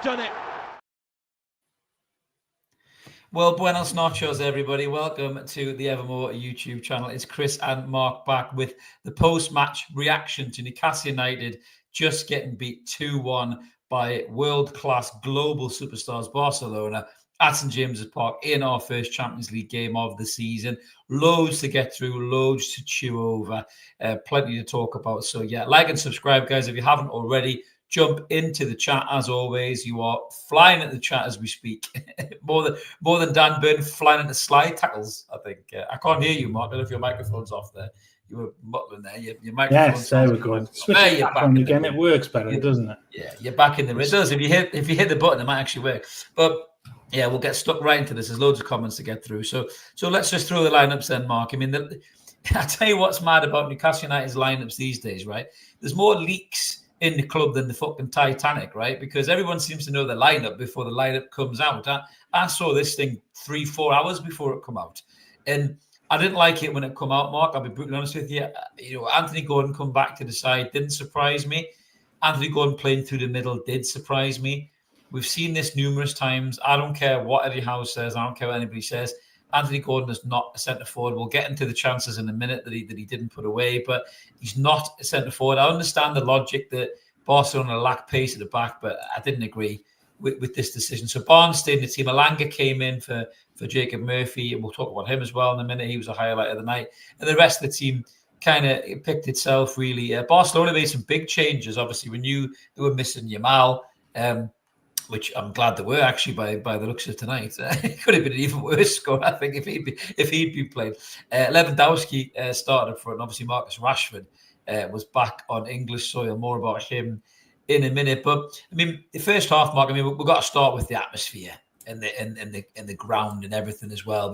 done it. Well, buenos noches, everybody. Welcome to the Evermore YouTube channel. It's Chris and Mark back with the post-match reaction to Newcastle United just getting beat 2-1 by world-class global superstars Barcelona at St James's Park in our first Champions League game of the season. Loads to get through, loads to chew over, plenty to talk about. So yeah, like and subscribe, guys, if you haven't already. Jump into the chat as always. You are flying at the chat as we speak. more than Dan Burn flying into slide tackles, I think. I can't hear you, Mark. I don't know if your microphone's off there. You were muttering there. Your microphone. Yes, there we go. Switch it back on again. It works better, doesn't it? Yeah, you're back in the ring. It does. If you hit the button, it might actually work. But yeah, we'll get stuck right into this. There's loads of comments to get through. So let's just throw the lineups then, Mark. I mean, I tell you what's mad about Newcastle United's lineups these days, right? There's more leaks in the club than the fucking Titanic, right? Because everyone seems to know the lineup before the lineup comes out. I saw this thing 3-4 hours before it come out, and I didn't like it when it come out, Mark. I'll be brutally honest with you. You know, Anthony Gordon come back to the side didn't surprise me. Anthony Gordon playing through the middle did surprise me. We've seen this numerous times. I don't care what Eddie Howe says. I don't care what anybody says. Anthony Gordon is not a centre forward. We'll get into the chances in a minute that he didn't put away, but he's not a centre forward. I understand the logic that Barcelona lack pace at the back, but I didn't agree with this decision. So Barnes stayed in the team. Alanga came in for Jacob Murphy, and we'll talk about him as well in a minute. He was a highlight of the night, and the rest of the team kind of picked itself really. Barcelona made some big changes. Obviously, we knew they were missing Yamal. Which I'm glad they were actually by the looks of tonight. It could have been an even worse score, I think, if he'd been played. Lewandowski started for it, and obviously Marcus Rashford was back on English soil. More about him in a minute. But I mean, the first half, Mark. I mean, we've got to start with the atmosphere and the ground and everything as well.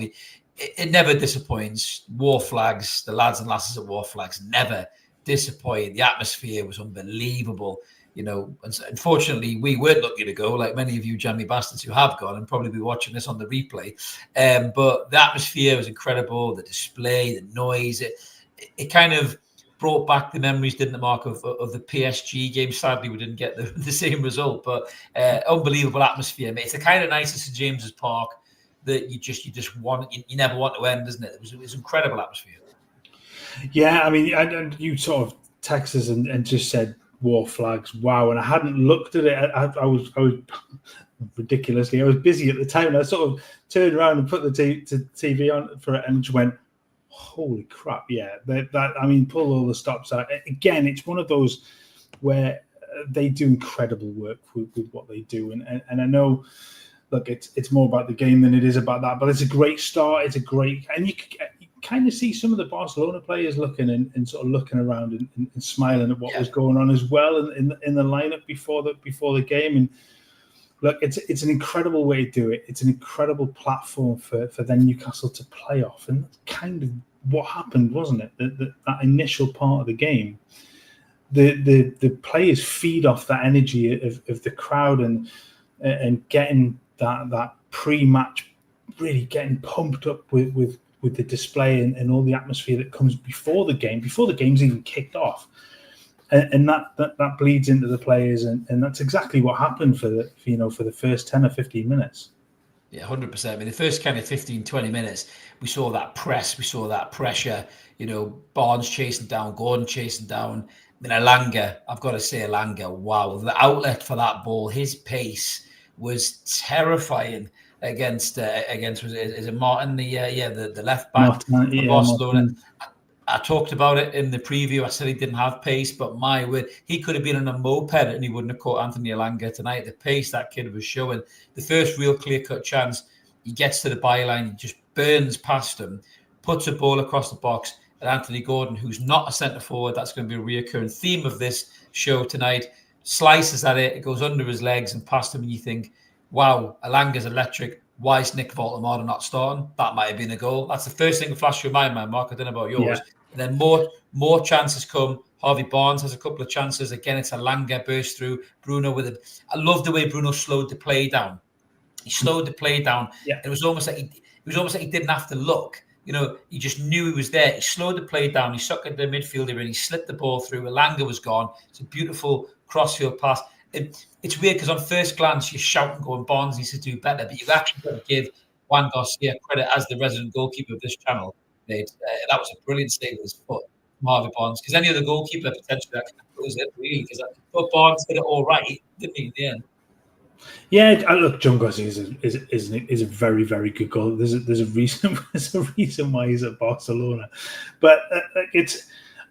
It never disappoints. War Flags, the lads and lasses at War Flags never disappoint. The atmosphere was unbelievable. You know, unfortunately, we weren't lucky to go, like many of you jammy bastards who have gone and probably be watching this on the replay. But the atmosphere was incredible. The display, the noise, it kind of brought back the memories, didn't it, Mark, of the PSG game. Sadly, we didn't get the same result, but unbelievable atmosphere, mate. It's the kind of nice at St James's Park that you just want, you never want to end, isn't it? It was incredible atmosphere. Yeah, I mean, you sort of texted us and just said, War Flags, wow, and I hadn't looked at it. I was ridiculously, I was busy at the time, and I sort of turned around and put the TV on for it and just went, holy crap, yeah, that I mean, pull all the stops out. Again, it's one of those where they do incredible work with what they do, and I know, look, it's more about the game than it is about that, but it's a great start. It's a great, and you kind of see some of the Barcelona players looking and sort of looking around and smiling at what was going on as well in the lineup before the game. And look, it's an incredible way to do it. It's an incredible platform for then Newcastle to play off, and that's kind of what happened, wasn't it? That initial part of the game, the players feed off that energy of the crowd and getting that pre-match really getting pumped up with the display and all the atmosphere that comes before the game's even kicked off, and that bleeds into the players, and that's exactly what happened for the first 10 or 15 minutes. Yeah, 100%. I mean, the first kind of 15, 20 minutes, we saw that press, we saw that pressure. You know, Barnes chasing down, Gordon chasing down. I mean, Alanga, I've got to say, Alanga, wow, the outlet for that ball, his pace was terrifying. Against is it Martin, the left back of Barcelona. Martin. I talked about it in the preview. I said he didn't have pace, but my word, he could have been on a moped and he wouldn't have caught Anthony Alanga tonight. The pace that kid was showing. The first real clear-cut chance, he gets to the byline, he just burns past him, puts a ball across the box, and Anthony Gordon, who's not a centre forward, that's going to be a reoccurring theme of this show tonight, slices at it, it goes under his legs and past him, and you think, wow, Alanga's electric. Why is Nick Voltemade not starting? That might have been a goal. That's the first thing that flashed through my mind, Mark. I don't know about yours. Yeah. And then more chances come. Harvey Barnes has a couple of chances. Again, it's Alanga burst through. Bruno with it. I love the way Bruno slowed the play down. He slowed the play down. Yeah. It was almost like he didn't have to look. You know, he just knew he was there. He slowed the play down. He sucked the midfielder in. He slipped the ball through. Alanga was gone. It's a beautiful crossfield pass. it's weird because on first glance you're shouting, going, Barnes needs to do better, but you've actually got to give Juan Garcia credit as the resident goalkeeper of this channel. Mate, that was a brilliant save with his foot, Harvey Barnes. Because any other goalkeeper potentially that was it really. But Barnes did it all right, didn't he? In the end. Yeah, look, John Garcia is a very, very good goal. There's a reason why he's at Barcelona, but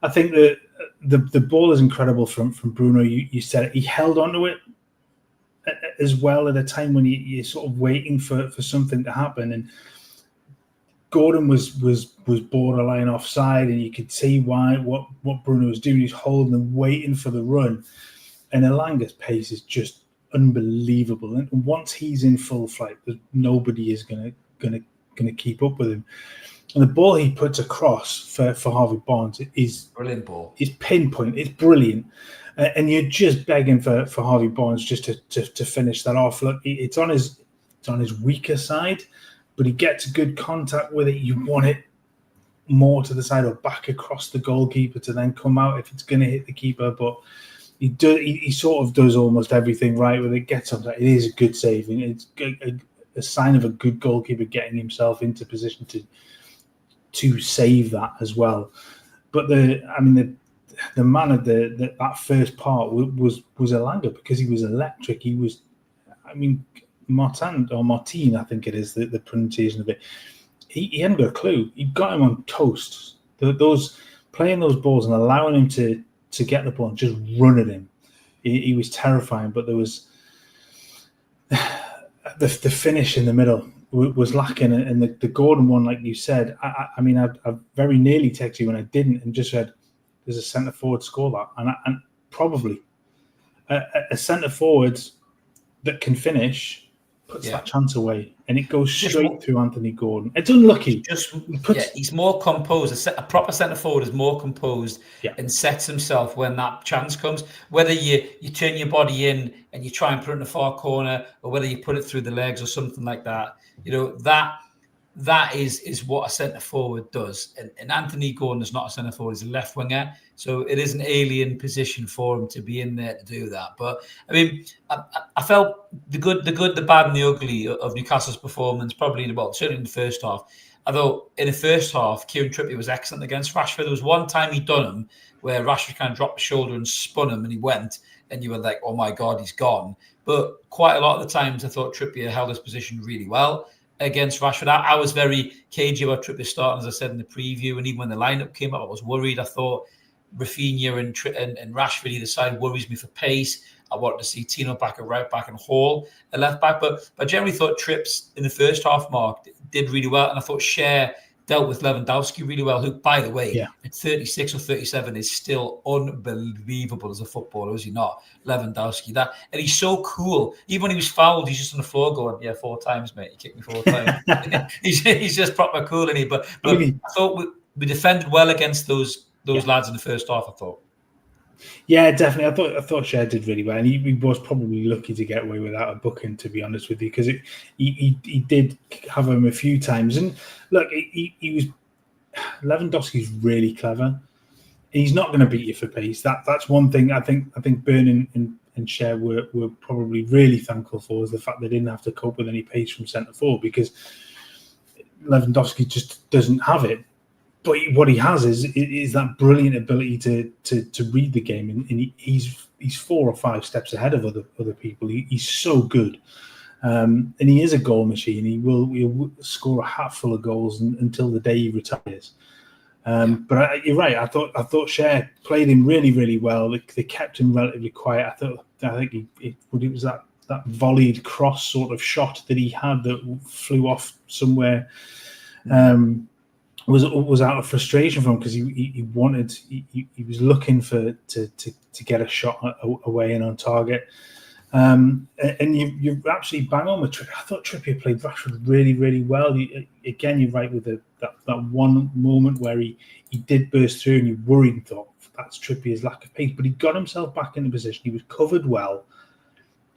I think that the ball is incredible from Bruno. You said it. He held onto it as well at a time when you're sort of waiting for something to happen, and Gordon was borderline offside, and you could see what Bruno was doing. He's holding and waiting for the run, and Elanga's pace is just unbelievable. And once he's in full flight, nobody is gonna keep up with him. And the ball he puts across for Harvey Barnes is brilliant ball. It's pinpoint. It's brilliant, and you're just begging for Harvey Barnes just to finish that off. Look, it's on his weaker side, but he gets good contact with it. You want it more to the side or back across the goalkeeper to then come out if it's going to hit the keeper. But he sort of does almost everything right with it. Gets on that. It is a good save, and it's a sign of a good goalkeeper getting himself into position to save that as well. But the man of that first part was Elanga, because he was electric. He was, Martin, I think it is the pronunciation of it. He hadn't got a clue. He got him on toast. Those playing those balls and allowing him to get the ball and just run at him. He was terrifying. But there was the finish in the middle was lacking, and the Gordon one, like you said. I very nearly texted you when I didn't, and just said, "There's a centre forward score that," and probably a centre forward that can finish puts that chance away, and it goes straight through Anthony Gordon. It's unlucky. He's more composed. A proper centre forward is more composed and sets himself when that chance comes. Whether you turn your body in and you try and put it in the far corner, or whether you put it through the legs or something like that, that is what a centre forward does. And Anthony Gordon is not a centre forward; he's a left winger, so it is an alien position for him to be in there to do that. But I felt the good, the bad, and the ugly of Newcastle's performance probably certainly in the first half. Although in the first half, Kieran Trippier was excellent against Rashford. There was one time he done him where Rashford kind of dropped the shoulder and spun him, and he went, and you were like, "Oh my God, he's gone." But quite a lot of the times, I thought Trippier held his position really well against Rashford. I was very cagey about Trippier starting, as I said in the preview, and even when the lineup came up, I was worried. I thought Rafinha and Rashford either side worries me for pace. I wanted to see Tino back at right back and Hall at left back, but I generally thought Trips in the first half, Mark, did really well, and I thought Cher dealt with Lewandowski really well, who, by the way, at 36 or 37 is still unbelievable as a footballer, is he not? Lewandowski, and he's so cool. Even when he was fouled, he's just on the floor going, 4 times, mate. You kicked me 4 times. he's just proper cool, isn't he? But I thought we defended well against those lads in the first half, I thought. Yeah, definitely. I thought Cher did really well, and he was probably lucky to get away without a booking, to be honest with you, because he did have him a few times. And look, he was Lewandowski's really clever. He's not going to beat you for pace. That's one thing I think Byrne and Cher were probably really thankful for, is the fact they didn't have to cope with any pace from centre forward, because Lewandowski just doesn't have it. But what he has is that brilliant ability to read the game, and he's 4 or 5 steps ahead of other people. He's so good, and he is a goal machine. He'll score a hatful of goals until the day he retires. But you're right. I thought Cher played him really, really well. They kept him relatively quiet. I think it was that volleyed cross sort of shot that he had that flew off somewhere. Was out of frustration from him, because he was looking to get a shot away and on target. And you're absolutely bang on with Trippier. I thought Trippier played Rashford really, really well. Again, you're right with that one moment where he did burst through, and you worried and thought, that's Trippier's lack of pace. But he got himself back into position. He was covered well,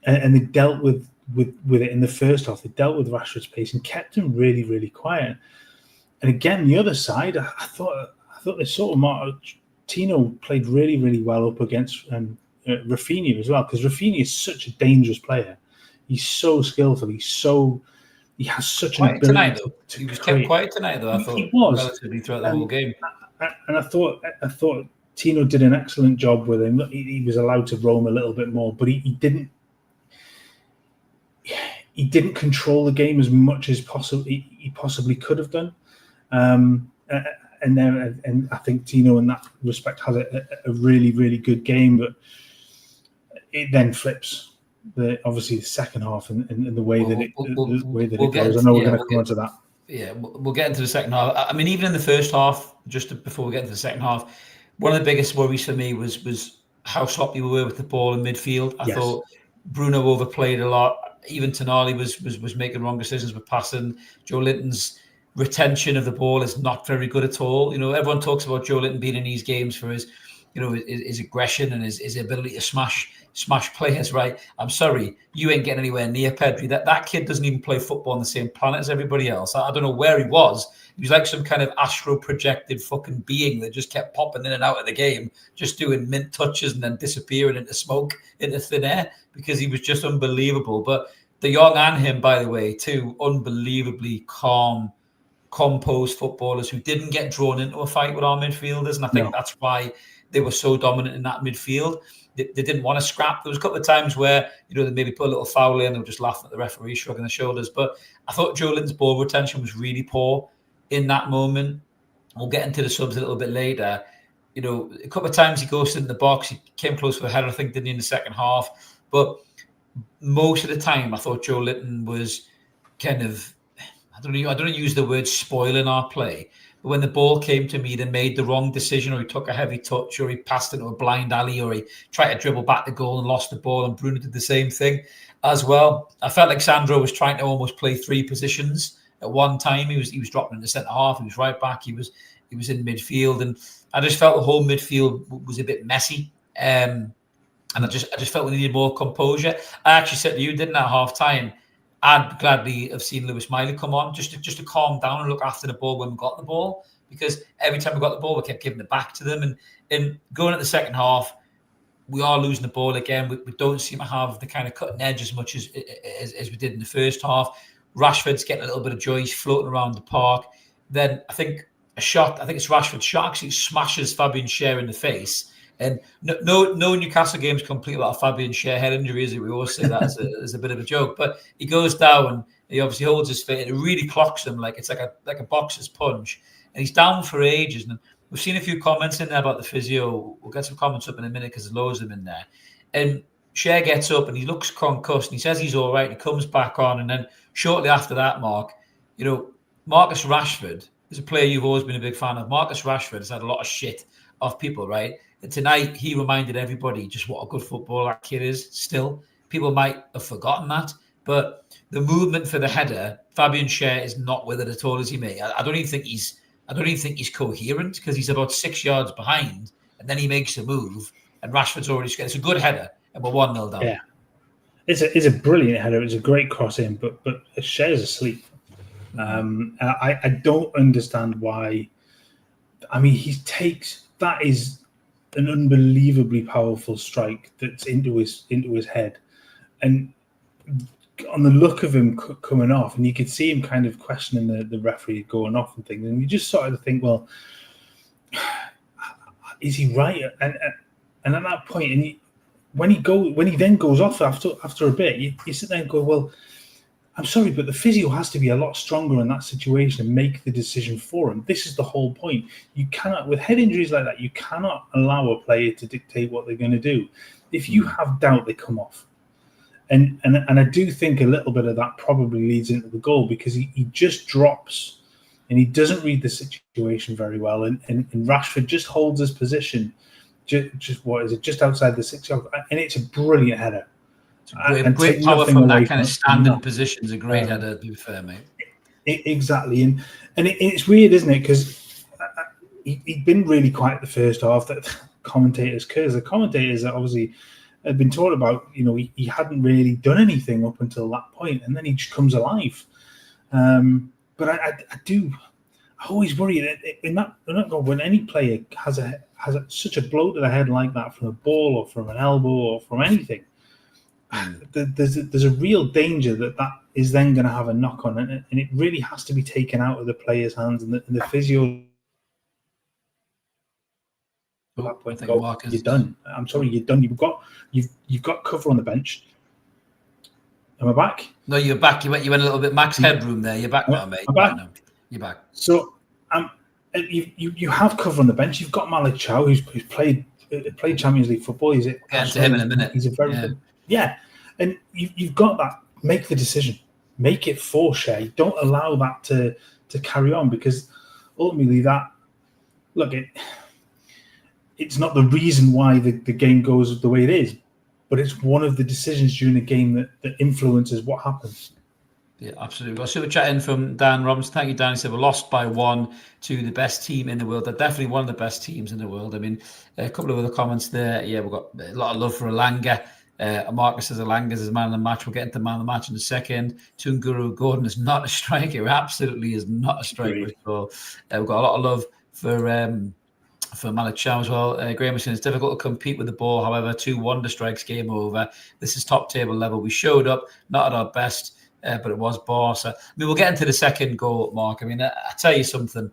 and they dealt with it in the first half. They dealt with Rashford's pace and kept him really, really quiet. And again, the other side, I thought they sort of Tino played really, really well up against Rafinha as well, because Rafinha is such a dangerous player. He's so skillful. He has such an Quiet ability tonight, though. to He was create. kept quiet tonight, though. I thought He was relatively throughout the whole game. And I thought Tino did an excellent job with him. He was allowed to roam a little bit more, but he didn't control the game as much as he possibly could have done. And I think Tino, in that respect, had a really, really good game, but it then flips. Obviously the second half and the way that it goes. I know we're going to come on to that. Yeah, we'll get into the second half. I mean, even in the first half, before we get into the second half, one of the biggest worries for me was how sloppy we were with the ball in midfield. I thought Bruno overplayed a lot. Even Tonali was making wrong decisions with passing. Joe Linton's retention of the ball is not very good at all. Everyone talks about Joe Linton being in these games for his aggression and his ability to smash players, right? I'm sorry, you ain't getting anywhere near Pedri. That kid doesn't even play football on the same planet as everybody else. I don't know where he was. He was like some kind of astral projected fucking being that just kept popping in and out of the game, just doing mint touches and then disappearing into smoke, into thin air, because he was just unbelievable. But De Jong and him, by the way, two unbelievably calm, composed footballers who didn't get drawn into a fight with our midfielders. And I think that's why they were so dominant in that midfield. They didn't want to scrap. There was a couple of times where, they maybe put a little foul in and they were just laughing at the referee, shrugging their shoulders. But I thought Joe Linton's ball retention was really poor in that moment. We'll get into the subs a little bit later. A couple of times he goes in the box. He came close for a header, I think, didn't he, in the second half. But most of the time, I thought Joe Linton was kind of, I don't use the word spoiling our play, but when the ball came to me, he made the wrong decision, or he took a heavy touch, or he passed into a blind alley, or he tried to dribble back the goal and lost the ball, and Bruno did the same thing as well. I felt like Sandro was trying to almost play three positions at one time. He was dropping in the centre half, he was right back, he was in midfield, and I just felt the whole midfield was a bit messy. And I just felt we needed more composure. I actually said to you, didn't I, at half time, I'd gladly have seen Lewis Miley come on just to calm down and look after the ball when we got the ball, because every time we got the ball, we kept giving it back to them. And going at the second half, we are losing the ball again. We don't seem to have the kind of cutting edge as much as we did in the first half. Rashford's getting a little bit of joy. He's floating around the park. Then I think it's Rashford's shot actually smashes Fabian Schär in the face. And no Newcastle games complete without Fabian Schär head injury, is it? We always say that as a bit of a joke. But he goes down, and he obviously holds his feet, and it really clocks him like it's like a boxer's punch. And he's down for ages. And we've seen a few comments in there about the physio. We'll get some comments up in a minute because there's loads of them in there. And Schär gets up and he looks concussed, and he says he's all right. And he comes back on, and then shortly after that, Mark, Marcus Rashford is a player you've always been a big fan of. Marcus Rashford has had a lot of shit off people, right? And tonight, he reminded everybody just what a good footballer that kid is still. People might have forgotten that, but the movement for the header, Fabian Schär is not with it at all, is he, mate? I don't even think he's coherent, because he's about 6 yards behind, and then he makes a move, and Rashford's already scared. It's a good header, and we're 1-0 down. Yeah, it's a brilliant header. It's a great cross in, but Schär's asleep. I don't understand why. I mean, that is an unbelievably powerful strike that's into his head, and on the look of him coming off, and you could see him kind of questioning the referee going off and things, and you just sort of think, well, is he right? And at that point, and when he then goes off after a bit, you sit there and go, well, I'm sorry, but the physio has to be a lot stronger in that situation and make the decision for him. This is the whole point. You cannot, with head injuries like that, you cannot allow a player to dictate what they're going to do. If you have doubt, they come off. And I do think a little bit of that probably leads into the goal, because he just drops and he doesn't read the situation very well. And Rashford just holds his position just outside the 6 yard, and it's a brilliant header. Great power from that kind of standing position is a great header, to be fair, mate. Exactly. And it's weird, isn't it? Because he'd been really quiet the first half. That the commentators obviously had been taught about, he hadn't really done anything up until that point, and then he just comes alive. But I I always worry that when any player has such a blow to the head like that from a ball or from an elbow or from anything, there's a real danger that is then going to have a knock on, and it really has to be taken out of the player's hands, and the physio. At that point, you're done. I'm sorry, you're done. You've got cover on the bench. Am I back? No, you're back. You went a little bit max headroom there. You're back now, mate. I'm back. You're back. So you have cover on the bench. You've got Malik Chow, who's played Champions League football. Get to him in a minute. He's a very good, and you've got that. Make the decision. Make it for Shea. Don't allow that to carry on, because ultimately it's not the reason why the game goes the way it is, but it's one of the decisions during the game that influences what happens. Yeah, absolutely. Well, super chat in from Dan Robinson. Thank you, Dan. He said, we're lost by 1 to the best team in the world. They're definitely one of the best teams in the world. I mean, a couple of other comments there. Yeah, we've got a lot of love for Elanga. Marcus says Elanga is man of the match. We'll get into man of the match in a second. Tunguru Gordon is not a striker. Absolutely is not a striker at all. We've got a lot of love for Malik Chow as well. Graham was saying it's difficult to compete with the ball. However, 2 wonder strikes, game over. This is top table level. We showed up, not at our best, but it was Barca. I mean, we'll get into the second goal, Mark. I mean, I tell you something.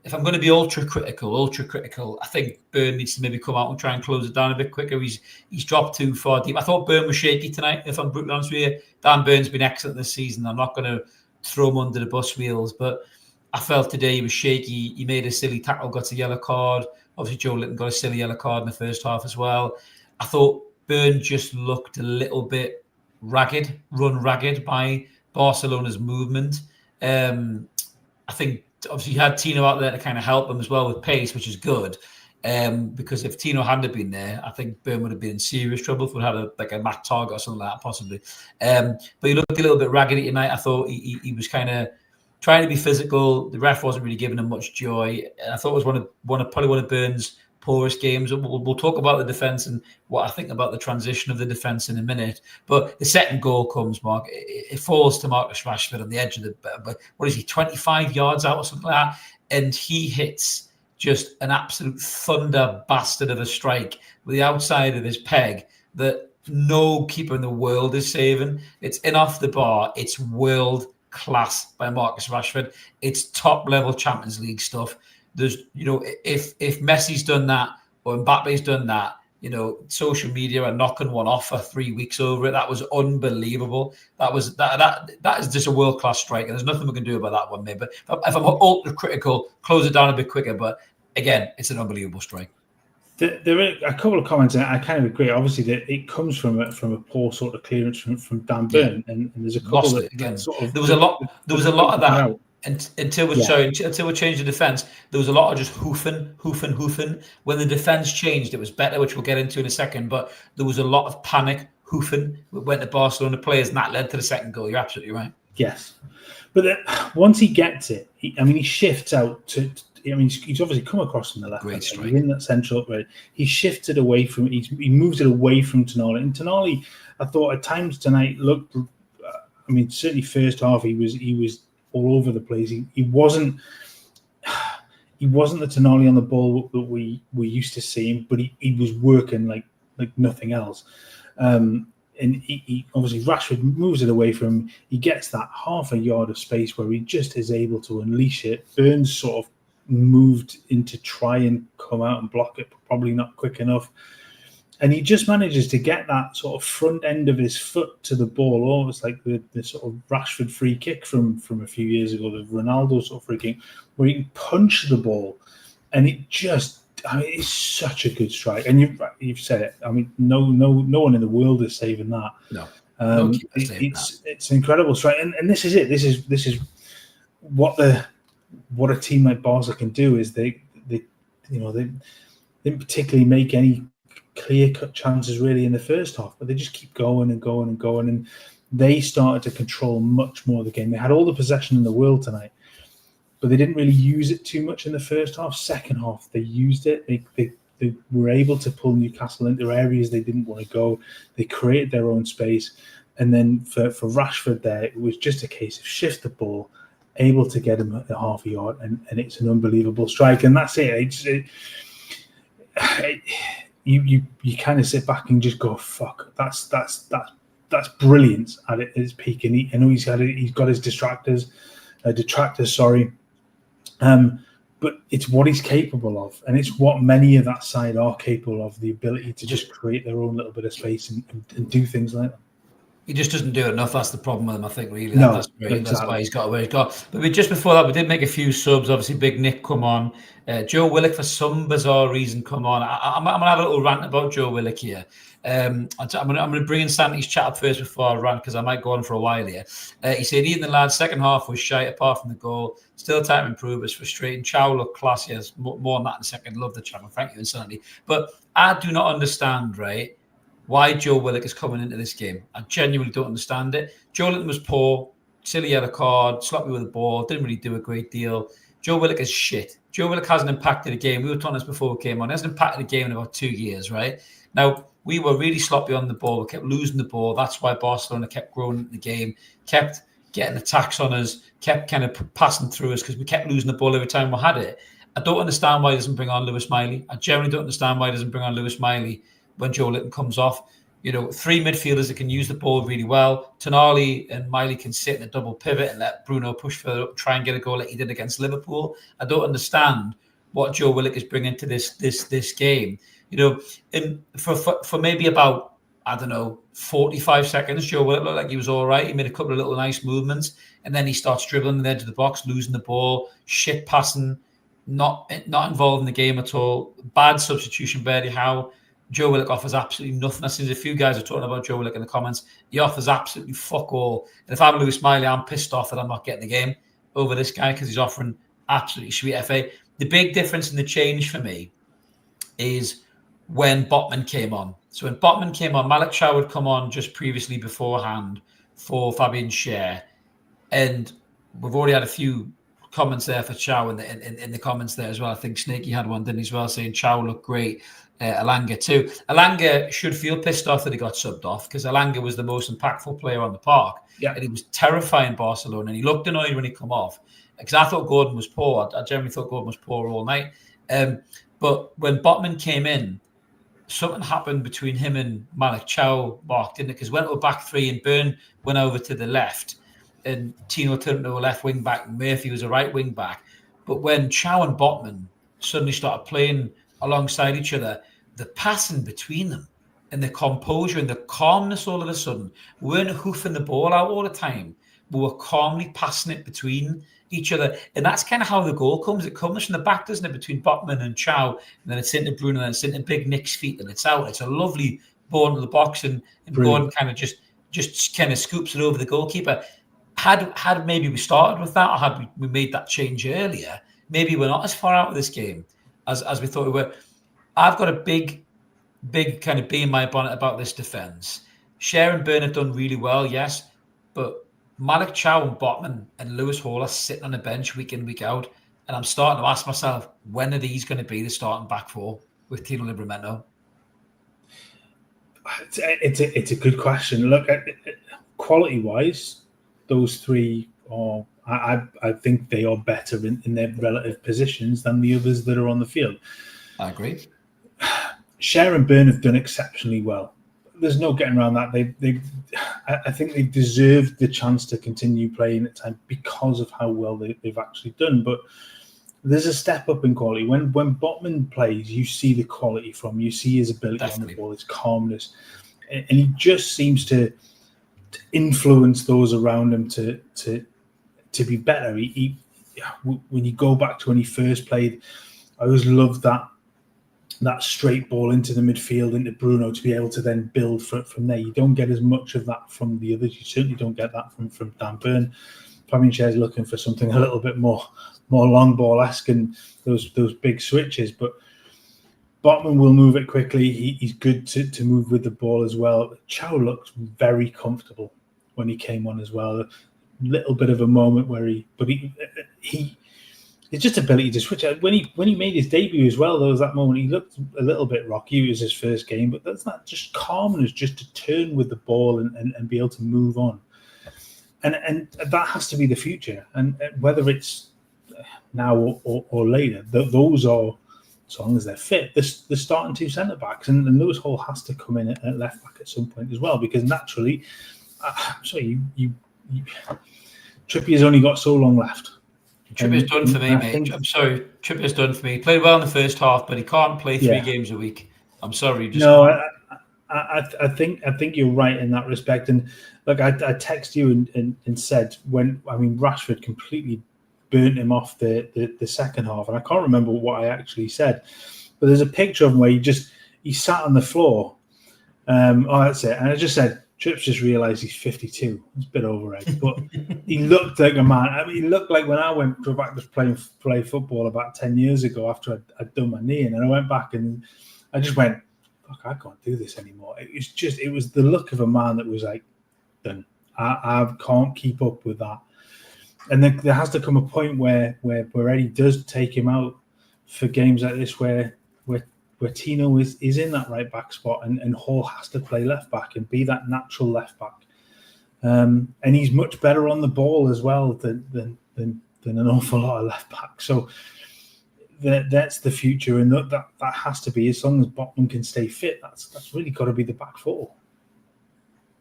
If I'm going to be ultra critical, I think Burn needs to maybe come out and try and close it down a bit quicker. He's dropped too far deep. I thought Burn was shaky tonight, if I'm brutally honest with you. Dan Burn's been excellent this season. I'm not going to throw him under the bus wheels, but I felt today he was shaky. He made a silly tackle, got a yellow card. Obviously, Joe Litton got a silly yellow card in the first half as well. I thought Burn just looked a little bit run ragged by Barcelona's movement. I think obviously you had Tino out there to kind of help them as well with pace, which is good. Because if Tino hadn't been there, I think Burn would have been in serious trouble if we had a Matt Target or something like that, possibly. But he looked a little bit raggedy tonight. I thought he was kind of trying to be physical. The ref wasn't really giving him much joy. I thought it was probably one of Burn's poorest games. We'll talk about the defence and what I think about the transition of the defence in a minute. But the second goal comes, Mark. It falls to Marcus Rashford on the edge of the, 25 yards out or something like that, and he hits just an absolute thunder bastard of a strike with the outside of his peg that no keeper in the world is saving. It's in off the bar. It's world class by Marcus Rashford. It's top level Champions League stuff. There's, if Messi's done that or Mbappe's done that, social media are knocking one off for 3 weeks over it. That was unbelievable. That is just a world class strike, and there's nothing we can do about that one, maybe. If I'm ultra critical, close it down a bit quicker. But again, it's an unbelievable strike. There are a couple of comments, and I kind of agree. Obviously, that it comes from a poor sort of clearance from Dan Burn, and there's a couple that again. There was a lot of that. Until we changed the defence, there was a lot of just hoofing. When the defence changed, it was better, which we'll get into in a second. But there was a lot of panic hoofing. We went to Barcelona players, and that led to the second goal. You're absolutely right. Yes, but once he gets it, he shifts out to. He's obviously come across from the left. Great strike. He's in that central upright. He shifted away from. He moves it away from Tonali. And Tonali, I thought at times tonight looked. Certainly first half he was all over the place. He wasn't the Tonali on the ball that we used to see him, but he was working like nothing else. And he obviously Rashford moves it away from him. He gets that half a yard of space where he just is able to unleash it. Burns sort of moved in to try and come out and block it, but probably not quick enough. And he just manages to get that sort of front end of his foot to the ball, almost like the sort of Rashford free kick from a few years ago, the Ronaldo sort of free kick, where he can punch the ball. And it just, it's such a good strike. And you've said it. No one in the world is saving that. No. It's an incredible strike. And this is it. This is what a team like Barca can do, is they didn't particularly make any clear-cut chances really in the first half, but they just keep going and going and going, and they started to control much more of the game. They had all the possession in the world tonight, but they didn't really use it too much in the first half. Second half, they used it. They were able to pull Newcastle into areas they didn't want to go. They created their own space, and then for Rashford there, it was just a case of shift the ball, able to get him at half a yard, and it's an unbelievable strike. And that's it. You kind of sit back and just go, fuck, that's brilliant at its peak. And I know he's got his detractors, but it's what he's capable of, and it's what many of that side are capable of, the ability to just create their own little bit of space and do things like that. He just doesn't do it enough. That's the problem with him, I think, really. No, that's exactly. why he's got where he's got. But just before that, we did make a few subs. Obviously, Big Nick come on. Joe Willock, for some bizarre reason, come on. I'm going to have a little rant about Joe Willock here. I'm going to bring in Santi's chat up first before I rant, because I might go on for a while here. He said, Ian the lad, second half was shite apart from the goal. Still time to improve. It's frustrating. Chow looked classy. Yes, more on that in a second. Love the chat. Thank you, and Santi. But I do not understand, right, why Joe Willock is coming into this game. I genuinely don't understand it. Joe Willock was poor, silly yellow card, sloppy with the ball, didn't really do a great deal. Joe Willock is shit. Joe Willock hasn't impacted the game. We were talking this before we came on. He hasn't impacted the game in about 2 years, right? Now, we were really sloppy on the ball. We kept losing the ball. That's why Barcelona kept growing the game, kept getting attacks on us, kept kind of passing through us, because we kept losing the ball every time we had it. I don't understand why he doesn't bring on Lewis Miley. I generally don't understand why he doesn't bring on Lewis Miley when Joe Litton comes off. You know, 3 midfielders that can use the ball really well. Tonali and Miley can sit in a double pivot and let Bruno push further up, try and get a goal like he did against Liverpool. I don't understand what Joe Willock is bringing to this game. You know, and for maybe about, I don't know, 45 seconds, Joe Willock looked like he was all right. He made a couple of little nice movements, and then he starts dribbling the edge of the box, losing the ball, shit passing, not involved in the game at all. Bad substitution, Bertie Howe. Joe Willock offers absolutely nothing. I see a few guys are talking about Joe Willock in the comments. He offers absolutely fuck all. And if I'm Lewis Miley, I'm pissed off that I'm not getting the game over this guy, because he's offering absolutely sweet FA. The big difference in the change for me is when Botman came on. So when Botman came on, Malik Chow would come on just previously beforehand for Fabian Schär. And we've already had a few comments there for Chow in the comments there as well. I think Snaky had one, didn't he, as well, saying Chow looked great. Alanga too. Alanga should feel pissed off that he got subbed off, because Alanga was the most impactful player on the park. Yeah. And he was terrifying Barcelona, and he looked annoyed when he come off, because I thought Gordon was poor. I generally thought Gordon was poor all night. But when Botman came in, something happened between him and Malik Chow, Mark, didn't it? Because went to a back three and Byrne went over to the left, and Tino turned to a left wing back, and Murphy was a right wing back. But when Chow and Botman suddenly started playing alongside each other, the passing between them and the composure and the calmness all of a sudden, we weren't hoofing the ball out all the time. We were calmly passing it between each other. And that's kind of how the goal comes. It comes from the back, doesn't it, between Botman and Chow, and then it's into Bruno, and then it's into Big Nick's feet, and it's out. It's a lovely ball into the box, and Gordon kind of just kind of scoops it over the goalkeeper. Had maybe we started with that, or had we made that change earlier, maybe we're not as far out of this game as we thought we were. I've got a big kind of bee in my bonnet about this defence. Schär and Byrne have done really well, yes, but Malik Chow and Botman and Lewis Hall are sitting on the bench week in, week out, and I'm starting to ask myself, when are these going to be the starting back four with Tino Livramento? It's a good question. Look, quality-wise, those three are, I think they are better in their relative positions than the others that are on the field. I agree. Schär and Byrne have done exceptionally well. There's no getting around that. I think they deserved the chance to continue playing at time because of how well they've actually done. But there's a step up in quality. When Botman plays, you see the quality from him. You see his ability on the ball, his calmness. And he just seems to influence those around him to be better. When you go back to when he first played, I always loved that straight ball into the midfield, into Bruno, to be able to then build from there. You don't get as much of that from the others. You certainly don't get that from Dan Byrne. Fabian Schär's looking for something a little bit more long ball-esque and those big switches. But Botman will move it quickly. He's good to move with the ball as well. Chow looked very comfortable when he came on as well. A little bit of a moment where his just ability to switch. When he made his debut as well, there was that moment he looked a little bit rocky. It was his first game, but that's not just calmness, just to turn with the ball and be able to move on. and that has to be the future. And whether it's now or later, those are, as long as they're fit, the starting two centre backs, and Lewis Hall has to come in at left back at some point as well, because naturally, Trippier's only got so long left. Trippier's done for me, mate. I'm sorry, Trippier's done for me. He played well in the first half, but he can't play 3 games a week. I'm sorry. I think you're right in that respect. And look, I texted you and said, Rashford completely burnt him off the second half, and I can't remember what I actually said, but there's a picture of him where he sat on the floor. That's it. And I just said, Trips just realised he's 52. It's a bit overrated, but he looked like a man. I mean, he looked like when I went back to play football about 10 years ago after I'd done my knee in, and I went back and I just went, fuck, I can't do this anymore. It was the look of a man that was like, done. I can't keep up with that. And there has to come a point where Eddie does take him out for games like this, where Tino is in that right back spot, and Hall has to play left back and be that natural left back. And he's much better on the ball as well than an awful lot of left back. So that's the future, and that has to be, as long as Botman can stay fit. That's really got to be the back four.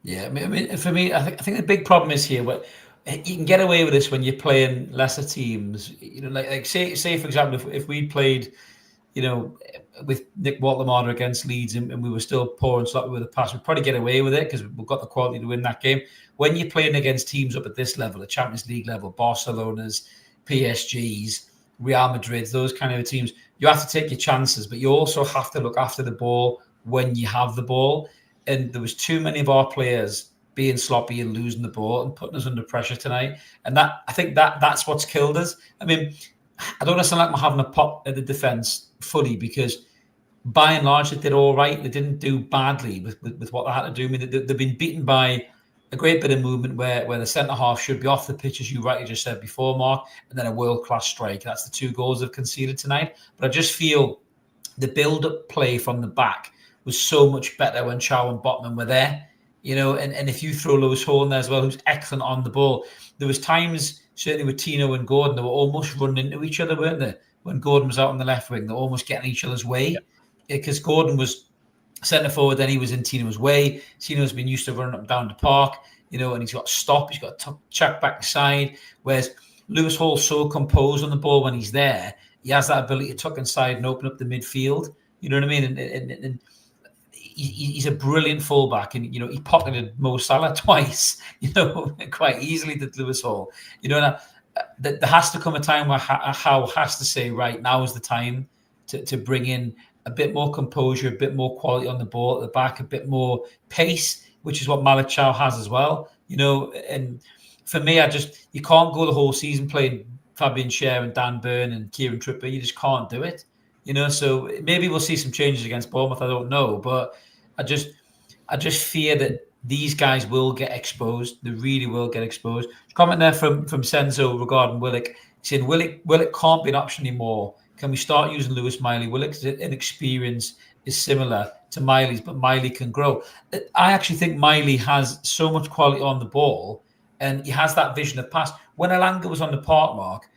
Yeah, I mean, for me, I think the big problem is here where you can get away with this when you're playing lesser teams. You know, like say for example, if we played, you know, with Nick Waltemada against Leeds and we were still poor and sloppy with the pass, we'd probably get away with it because we've got the quality to win that game. When you're playing against teams up at this level, the Champions League level, Barcelona's, PSG's, Real Madrid's, those kind of teams, you have to take your chances, but you also have to look after the ball when you have the ball. And there was too many of our players being sloppy and losing the ball and putting us under pressure tonight. And I think that's what's killed us. I mean, I don't necessarily like having a pop at the defence fully, because by and large they did all right. They didn't do badly with what they had to do. I mean, they've been beaten by a great bit of movement where the centre-half should be off the pitch, as you rightly just said before, Mark, and then a world-class strike. That's the 2 goals they've conceded tonight. But I just feel the build-up play from the back was so much better when Chow and Botman were there. You know, and if you throw Lewis Hall in there as well, who's excellent on the ball, there was times, certainly with Tino and Gordon, they were almost running into each other, weren't they? When Gordon was out on the left wing, they're almost getting each other's way. Because Gordon was centre forward, then he was in Tino's way. Tino's been used to running up and down the park, you know, and he's got to stop, he's got to check back the side. Whereas Lewis Hall's so composed on the ball when he's there, he has that ability to tuck inside and open up the midfield. You know what I mean? And he's a brilliant fullback, and you know he pocketed Mo Salah twice, you know, quite easily, did Lewis Hall. You know, there has to come a time where Howe has to say, right, now is the time to bring in a bit more composure, a bit more quality on the ball at the back, a bit more pace, which is what Malik Chow has as well. You know, and for me, you can't go the whole season playing Fabian Schär and Dan Burn and Kieran Trippier. You just can't do it. You know, so maybe we'll see some changes against Bournemouth. I don't know, but I just fear that these guys will get exposed. They really will get exposed. Comment there from Senzo regarding Willock. He said Willock can't be an option anymore. Can we start using Lewis Miley? Willock's inexperience is similar to Miley's, but Miley can grow. I actually think Miley has so much quality on the ball, and he has that vision of pass. When Elanga was on the park, Mark,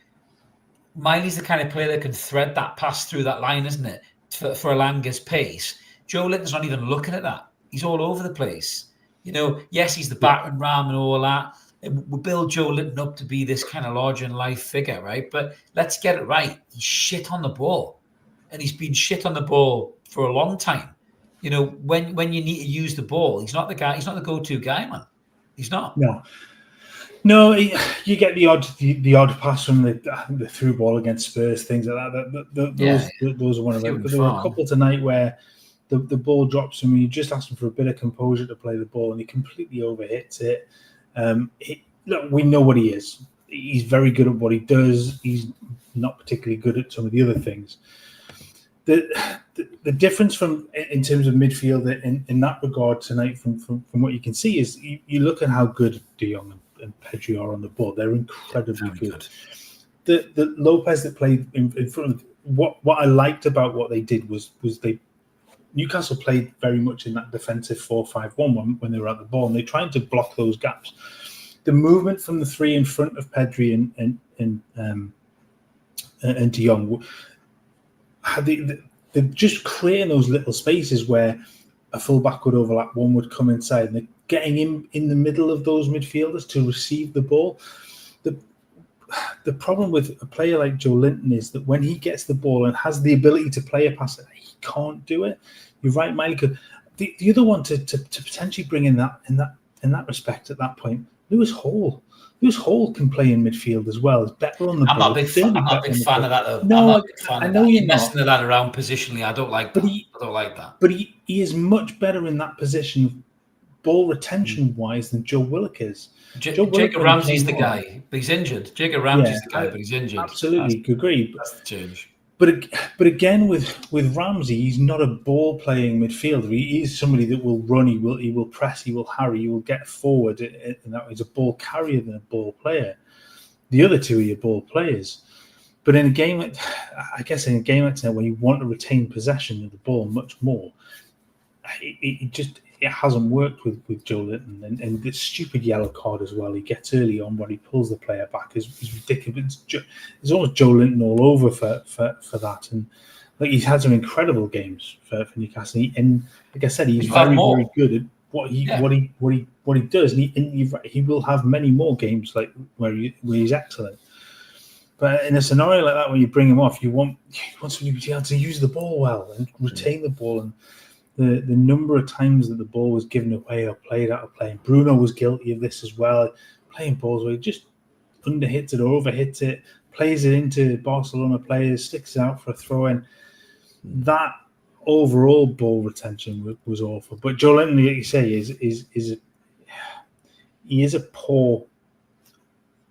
Miley's the kind of player that can thread that pass through that line, isn't it? For Elanga's pace. Joe Linton's not even looking at that. He's all over the place. You know, yes, he's the battering ram and all that. We build Joe Linton up to be this kind of larger-than-life figure, right? But let's get it right. He's shit on the ball. And he's been shit on the ball for a long time. You know, when you need to use the ball, he's not the guy. He's not the go-to guy, man. He's not. No, you get the odd pass from the through ball against Spurs, things like that. Those are one of them. But there were a couple tonight where the ball drops from you. Just ask him for a bit of composure to play the ball, and he completely overhits it. Look, we know what he is. He's very good at what he does. He's not particularly good at some of the other things. The difference in terms of midfield in that regard tonight, from what you can see, is you look at how good De Jong and Pedri are on the ball. They're incredibly good. The Lopez that played in front of what I liked about what they did was Newcastle played very much in that defensive 4-5-1 when they were at the ball, and they're trying to block those gaps. the movement from the three in front of Pedri and De Jong, they're just creating those little spaces where a fullback would overlap, one would come inside, and they're getting in the middle of those midfielders to receive the ball. The problem with a player like Joe Linton is that when he gets the ball and has the ability to play a pass, he can't do it. You're right, Miley. The other one to potentially bring in that respect at that point, Lewis Hall. Lewis Hall can play in midfield as well. He's better on the ball. I'm not a big fan of that, though. No, I know you're messing the lad around positionally. I don't like that. I don't like that. But he is much better in that position, ball retention-wise, than Joe Willock is. Jacob Ramsey's the guy, but he's injured. Jacob Ramsey's the guy, but he's injured. Absolutely, agree. That's the change. But again, with Ramsey, he's not a ball-playing midfielder. He is somebody that will run. He will press. He will harry. He will get forward. And that he's a ball carrier than a ball player. The other two are your ball players. But in a game, I guess in a game like that, when you want to retain possession of the ball much more, it hasn't worked with Joe Linton, and the stupid yellow card as well. He gets early on when he pulls the player back is ridiculous. It's almost Joe Linton all over for that, and like he's had some incredible games for Newcastle. And like I said, he's very good at what he does, and he will have many more games like where he's excellent. But in a scenario like that, when you bring him off, you want somebody to be able to use the ball well and retain the ball. And the number of times that the ball was given away or played out of play. And Bruno was guilty of this as well, playing balls where he just underhits it or overhits it, plays it into Barcelona players, sticks it out for a throw-in. That overall ball retention was awful. But Joe Linton, like you say, he is a poor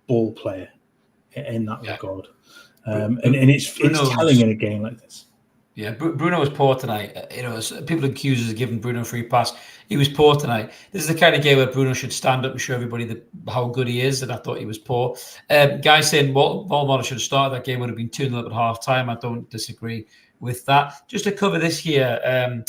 ball player in that regard. And it's telling in a game like this. Yeah, Bruno was poor tonight. People accuse us of giving Bruno a free pass. He was poor tonight. This is the kind of game where Bruno should stand up and show everybody how good he is, and I thought he was poor. Guy saying Walmart should have started that game, would have been 2-0 at half-time. I don't disagree with that. Just to cover this here,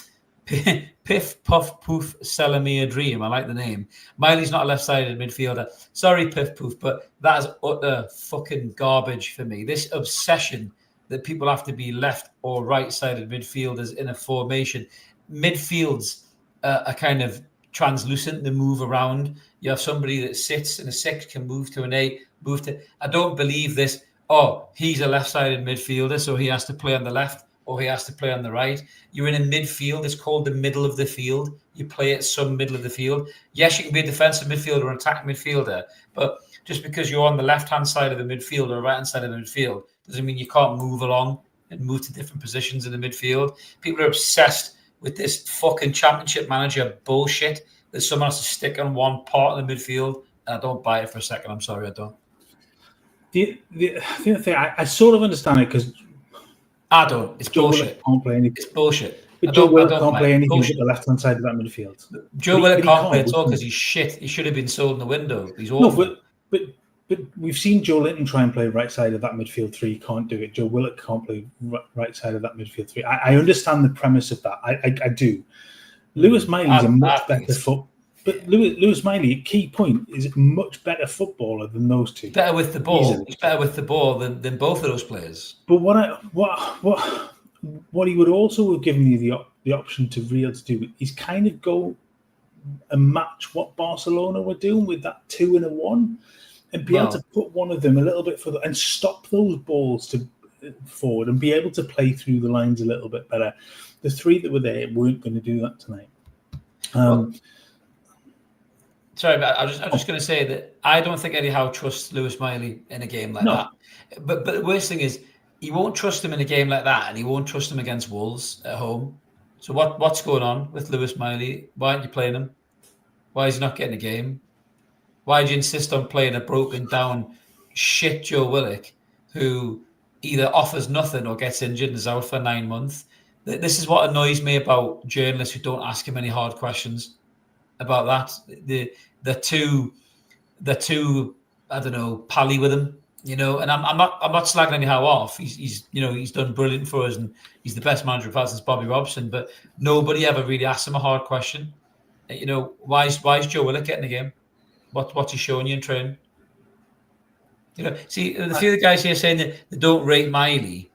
Piff, Puff, Poof, selling me a dream. I like the name. Miley's not a left-sided midfielder. Sorry, Piff, Poof, but that is utter fucking garbage for me. This obsession that people have to be left or right-sided midfielders in a formation. Midfields are kind of translucent. They move around. You have somebody that sits in a 6, can move to an 8, move to... I don't believe this. Oh, he's a left-sided midfielder, so he has to play on the left or he has to play on the right. You're in a midfield. It's called the middle of the field. You play at some middle of the field. Yes, you can be a defensive midfielder or an attacking midfielder, but just because you're on the left-hand side of the midfield or right-hand side of the midfield doesn't mean you can't move along and move to different positions in the midfield. People are obsessed with this fucking championship manager bullshit that someone has to stick on one part of the midfield, and I don't buy it for a second. I'm sorry, I don't. The other thing, I sort of understand it because I don't. It's bullshit. Can't play anything. It's bullshit. But Joe Willock can't play anything with the left-hand side of that midfield. Joe Willock can't play at all because he's shit. He should have been sold in the window. He's awful. No, but we've seen Joe Linton try and play right side of that midfield 3. He can't do it. Joe Willock can't play right side of that midfield 3. I understand the premise of that. I do. Lewis Miley's a much better But Lewis Miley, key point, is a much better footballer than those two. Better with the ball. Easily. He's better with the ball than both of those players. But what he would also have given you the option to be able to do is kind of go and match what Barcelona were doing with that 2 and a 1. And be able to put one of them a little bit further and stop those balls forward and be able to play through the lines a little bit better. The 3 that were there weren't going to do that tonight. Sorry, but I'm just going to say that I don't think Eddie Howe trusts Lewis Miley in a game like that. But the worst thing is he won't trust him in a game like that, and he won't trust him against Wolves at home. So what's going on with Lewis Miley? Why aren't you playing him? Why is he not getting a game? Why do you insist on playing a broken down shit Joe Willock who either offers nothing or gets injured and is out for 9 months? This is what annoys me about journalists who don't ask him any hard questions about that. They're too I don't know, pally with him, and I'm not slagging anyhow off. He's done brilliant for us and he's the best manager we've had since Bobby Robson, but nobody ever really asked him a hard question. Why is Joe Willock getting a game? What's he showing you in training? You know, see, a few of the guys here saying that they don't rate Miley,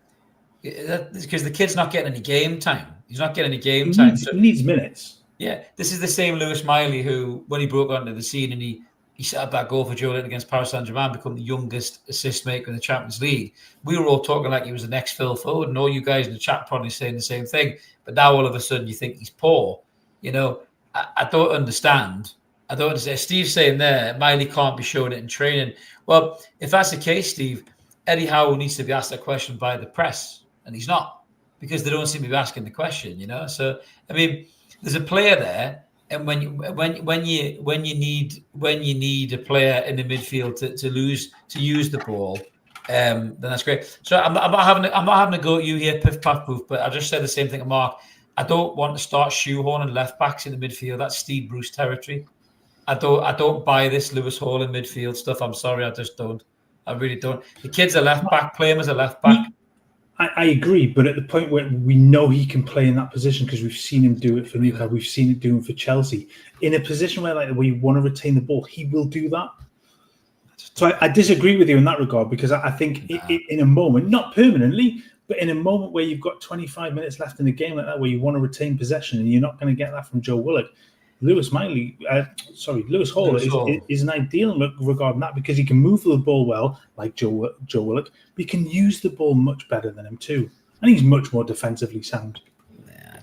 because the kid's not getting any game time. He's not getting any game time. He needs minutes. Yeah, this is the same Lewis Miley who, when he broke onto the scene and he set up that goal for Joe Linton against Paris Saint-Germain, become the youngest assist maker in the Champions League. We were all talking like he was the next Phil Foden, and all you guys in the chat probably saying the same thing. But now all of a sudden you think he's poor. You know, I don't understand. I don't understand. Steve's saying there, Miley can't be showing it in training. Well, if that's the case, Steve, Eddie Howe needs to be asked that question by the press, and he's not, because they don't seem to be asking the question, you know. So, I mean, there's a player there, and when you need a player in the midfield to use the ball, then that's great. So I'm not having a go at you here, piff paff poof, but I just said the same thing to Mark. I don't want to start shoehorning left backs in the midfield. That's Steve Bruce territory. I don't buy this Lewis Hall in midfield stuff. I'm sorry, I just don't. I really don't. The kid's a left back. Play him as a left back. I agree, but at the point where we know he can play in that position because we've seen him do it for Newcastle, we've seen it do it for Chelsea. In a position where we want to retain the ball, he will do that. So I disagree with you in that regard, because I think in a moment, not permanently, but in a moment where you've got 25 minutes left in the game like that, where you want to retain possession and you're not going to get that from Joe Willock, Lewis Hall is an ideal regarding that, because he can move the ball well, like Joe Willock, but he can use the ball much better than him too, and he's much more defensively sound. Yeah, I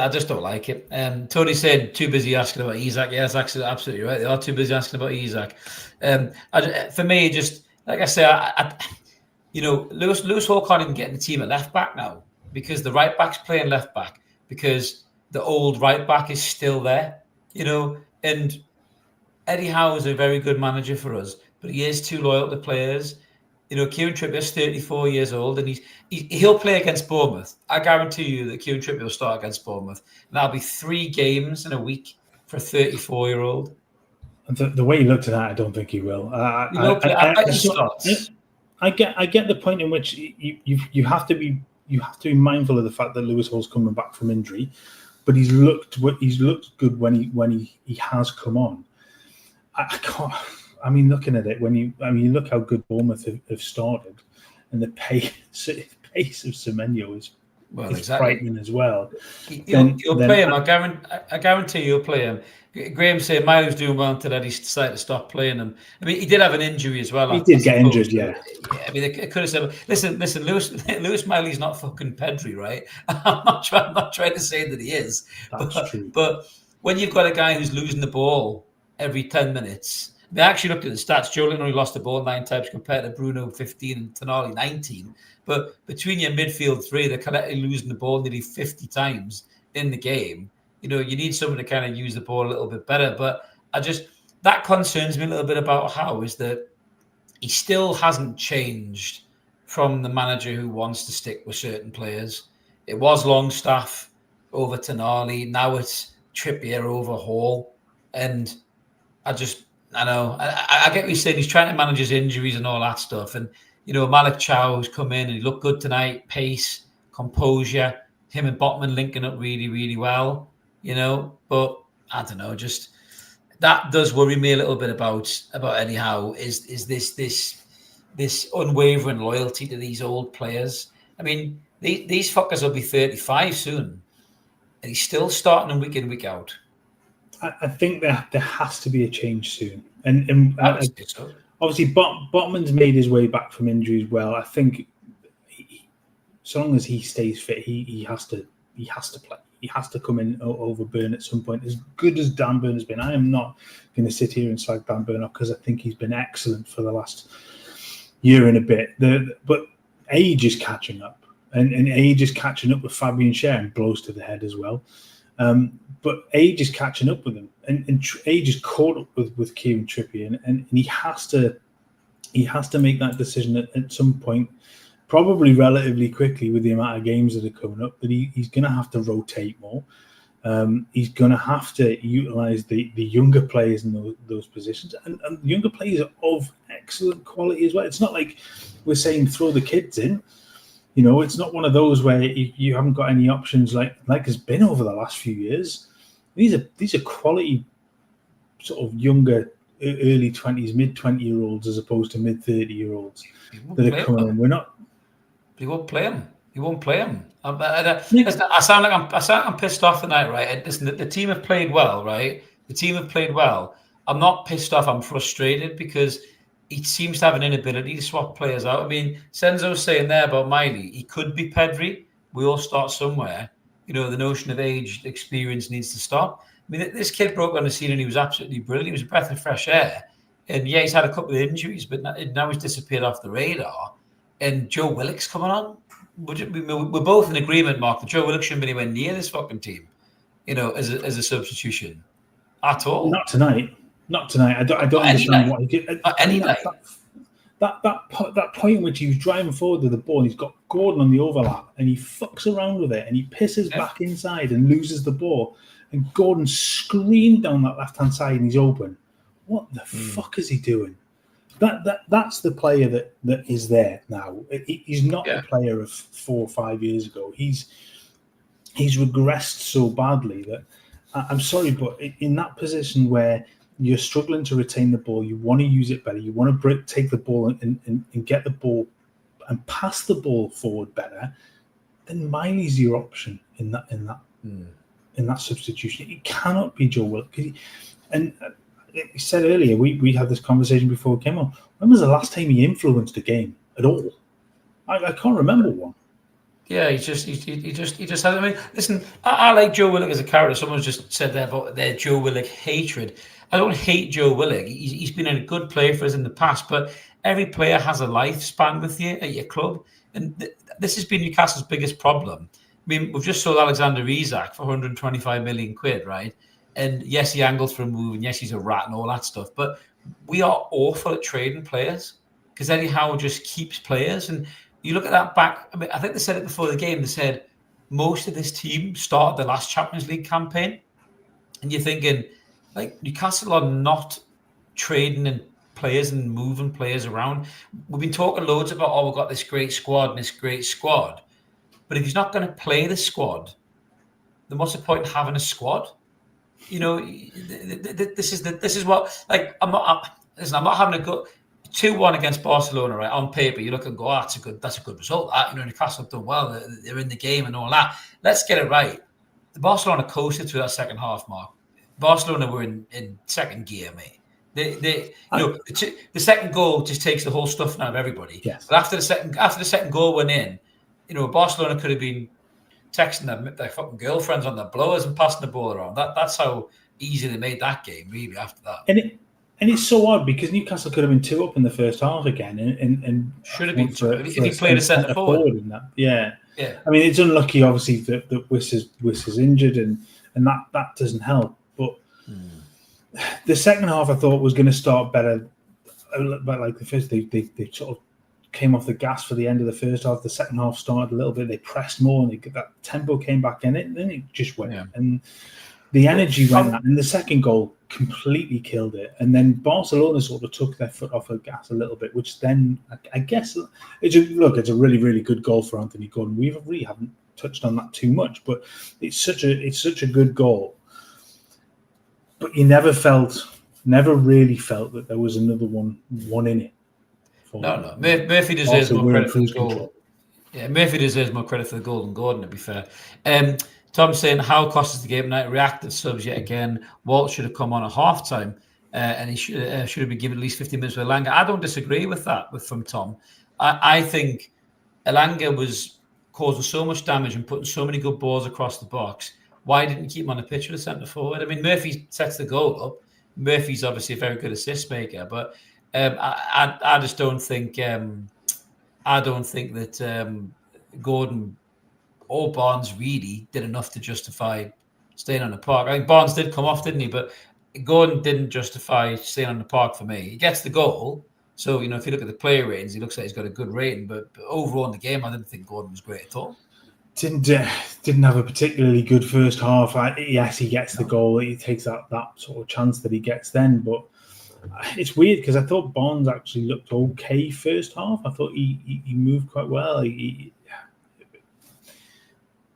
just don't like it. Tony said too busy asking about Isak. Yeah, that's absolutely right. They are too busy asking about Isak. For me, just like I say, Lewis Hall can't even get in the team at left back now, because the right back's playing left back, because the old right back is still there. You know, and Eddie Howe is a very good manager for us, but he is too loyal to players. You know, Kieran Trippier's 34 years old, and he'll play against Bournemouth. I guarantee you that Kieran Trippier will start against Bournemouth, and that'll be 3 games in a week for a 34-year-old. The way he looked at that, I don't think he will. I get the point in which you have to be mindful of the fact that Lewis Hall's coming back from injury. But he's looked good when he has come on. Looking at it, you look how good Bournemouth have started, and the pace of Semenyo is frightening as well. You'll play him. I guarantee you'll play him. Graham saying Miley's doing well until he decided to stop playing him. I mean, he did have an injury as well. He did get injured, yeah. I mean, they could have said, listen, Lewis Miley's not fucking Pedri, right? I'm not trying to say that he is. That's true. But when you've got a guy who's losing the ball every 10 minutes, they actually looked at the stats. Joe Linton only lost the ball 9 times compared to Bruno 15 and Tonali 19. But between your midfield 3, they're collectively losing the ball nearly 50 times in the game. You know, you need someone to kind of use the ball a little bit better. But that concerns me a little bit about Howe, is that he still hasn't changed from the manager who wants to stick with certain players. It was Longstaff over Tonali. Now it's Trippier over Hall. And I know. I get what you're saying. He's trying to manage his injuries and all that stuff. And, you know, Malik Chow's come in and he looked good tonight. Pace, composure, him and Botman linking up really, really well. You know, but I don't know. Just that does worry me a little bit about Eddie Howe. Is this unwavering loyalty to these old players? I mean, these fuckers will be 35 soon, and he's still starting them week in, week out. I think that there has to be a change soon, and so. Obviously Botman's made his way back from injury as well. I think so long as he stays fit, he has to play. He has to come in over Burn at some point. As good as Dan Burn has been, I am not going to sit here and slag Dan Burn up, because I think he's been excellent for the last year and a bit. But age is catching up, and age is catching up with Fabian Schär, and blows to the head as well. But age is catching up with him, and age is caught up with Kieran Trippier, and he has to make that decision at some point. Probably relatively quickly, with the amount of games that are coming up, that he's going to have to rotate more. He's going to have to utilise the younger players in those positions, and younger players of excellent quality as well. It's not like we're saying throw the kids in. You know, it's not one of those where you haven't got any options like has been over the last few years. These are quality sort of younger early 20s, mid 20-year-olds as opposed to mid 30-year-olds that are coming in. We're not. He won't play him. He won't play him. I sound like I'm pissed off tonight, right? Listen, the team have played well, right? The team have played well. I'm not pissed off. I'm frustrated because he seems to have an inability to swap players out. I mean, Senzo's saying there about Miley, he could be Pedri. We all start somewhere. You know, the notion of age, experience needs to stop. I mean, this kid broke on the scene and he was absolutely brilliant. He was a breath of fresh air. And yeah, he's had a couple of injuries, but now he's disappeared off the radar. And Joe Willock's coming on. We're both in agreement, Mark, that Joe Willock shouldn't be anywhere near this fucking team, you know, as a substitution at all. Not tonight. Not tonight. I don't understand what he did. Any night. That point in which he was driving forward with the ball, and he's got Gordon on the overlap, and he fucks around with it, and he pisses back inside and loses the ball. And Gordon screamed down that left-hand side, and he's open. What the fuck is he doing? That's the player that is there now. He's not the player of 4 or 5 years ago. He's regressed so badly that I'm sorry, but in that position where you're struggling to retain the ball, you want to use it better. You want to take the ball and get the ball and pass the ball forward better. Then Miley's your option in that substitution. It cannot be Joe Willock. And he said earlier, we had this conversation before we came on. When was the last time he influenced a game at all? I can't remember one. Yeah, he just has. I mean, listen, I like Joe Willock as a character. Someone's just said there about their Joe Willock hatred. I don't hate Joe Willock. He's been a good player for us in the past, but every player has a lifespan with you at your club, and this has been Newcastle's biggest problem. I mean, we've just sold Alexander Isak for 125 million quid, right? And yes, he angles for a move, and yes, he's a rat and all that stuff. But we are awful at trading players because Eddie Howe just keeps players. And you look at that back. I mean, I think they said it before the game. They said most of this team started the last Champions League campaign, and you're thinking, like, Newcastle are not trading in players and moving players around. We've been talking loads about, we've got this great squad and this great squad. But if he's not going to play the squad, then what's the point in having a squad? You know, this is what, like, I'm not having a go 2-1 against Barcelona, right? On paper, you look and go, that's a good result. You know, Newcastle have done well. They're in the game and all that. Let's get it right. The Barcelona coasted through that second half, Mark. Barcelona were in second gear, mate. The second goal just takes the whole stuff out of everybody. Yes. But after the second goal went in, you know, Barcelona could have been texting their fucking girlfriends on their blowers and passing the ball around. That's how easy they made that game, really, after that. And it's so odd because Newcastle could have been 2 up in the first half again, and should have been if he played a centre forward in that. Yeah. I mean, it's unlucky, obviously, that Wiss is injured, and that doesn't help. But the second half, I thought, was going to start better. But like the first, they sort of came off the gas for the end of the first half. The second half started a little bit. They pressed more, and that tempo came back in it. And then it just went, and the energy went out. And the second goal completely killed it. And then Barcelona sort of took their foot off the gas a little bit, which then I guess it's a really, really good goal for Anthony Gordon. We really haven't touched on that too much, but it's such a good goal. But you never really felt that there was another one in it. No. Murphy deserves more credit for the goal. Yeah, Murphy deserves more credit for the goal than Gordon, to be fair. Tom's saying, how cost us the game tonight? Reactive subs yet again. Walt should have come on at half-time, and he should have been given at least 15 minutes with Elanga. I don't disagree with that from Tom. I think Elanga was causing so much damage and putting so many good balls across the box. Why didn't you keep him on the pitch with a centre forward? I mean, Murphy sets the goal up. Murphy's obviously a very good assist maker, but I just don't think that Gordon or Barnes really did enough to justify staying on the park. I think Barnes did come off, didn't he? But Gordon didn't justify staying on the park for me. He gets the goal. So, you know, if you look at the player ratings, he looks like he's got a good rating. But overall in the game, I didn't think Gordon was great at all. Didn't have a particularly good first half. Yes, he gets the goal. He takes that sort of chance that he gets then. But it's weird because I thought Barnes actually looked okay first half. I thought he moved quite well.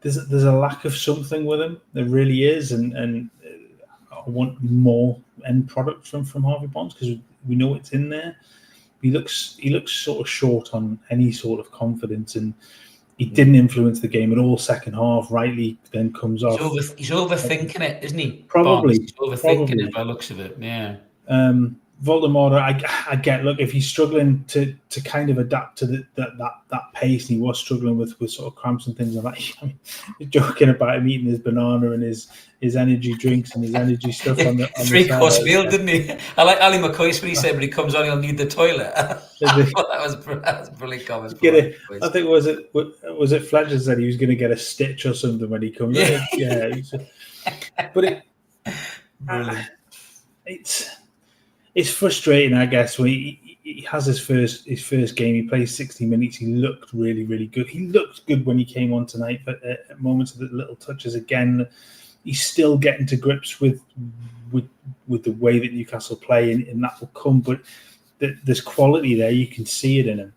There's a lack of something with him. There really is, and want more end product from Harvey Barnes, because we know it's in there. He looks sort of short on any sort of confidence, and he didn't influence the game at all second half. Rightly then comes off. He's overthinking it, isn't he? Probably. He's overthinking it by the looks of it. Yeah. Voldemort, I get. Look, if he's struggling to kind of adapt to that pace, and he was struggling with sort of cramps and things like that. I mean, he's joking about him eating his banana and his energy drinks and his energy stuff on the three-course meal, didn't he? I like Ali McCoy's when he said when he comes on, he'll need the toilet. I thought that was a brilliant comment. I think was it Fletcher said he was going to get a stitch or something when he comes. Yeah. But it's frustrating, I guess, when he has his first game. He plays 60 minutes. He looked really, really good. He looked good when he came on tonight, but at moments of the little touches again, he's still getting to grips with the way that Newcastle play, and that will come. But there's quality there. You can see it in him.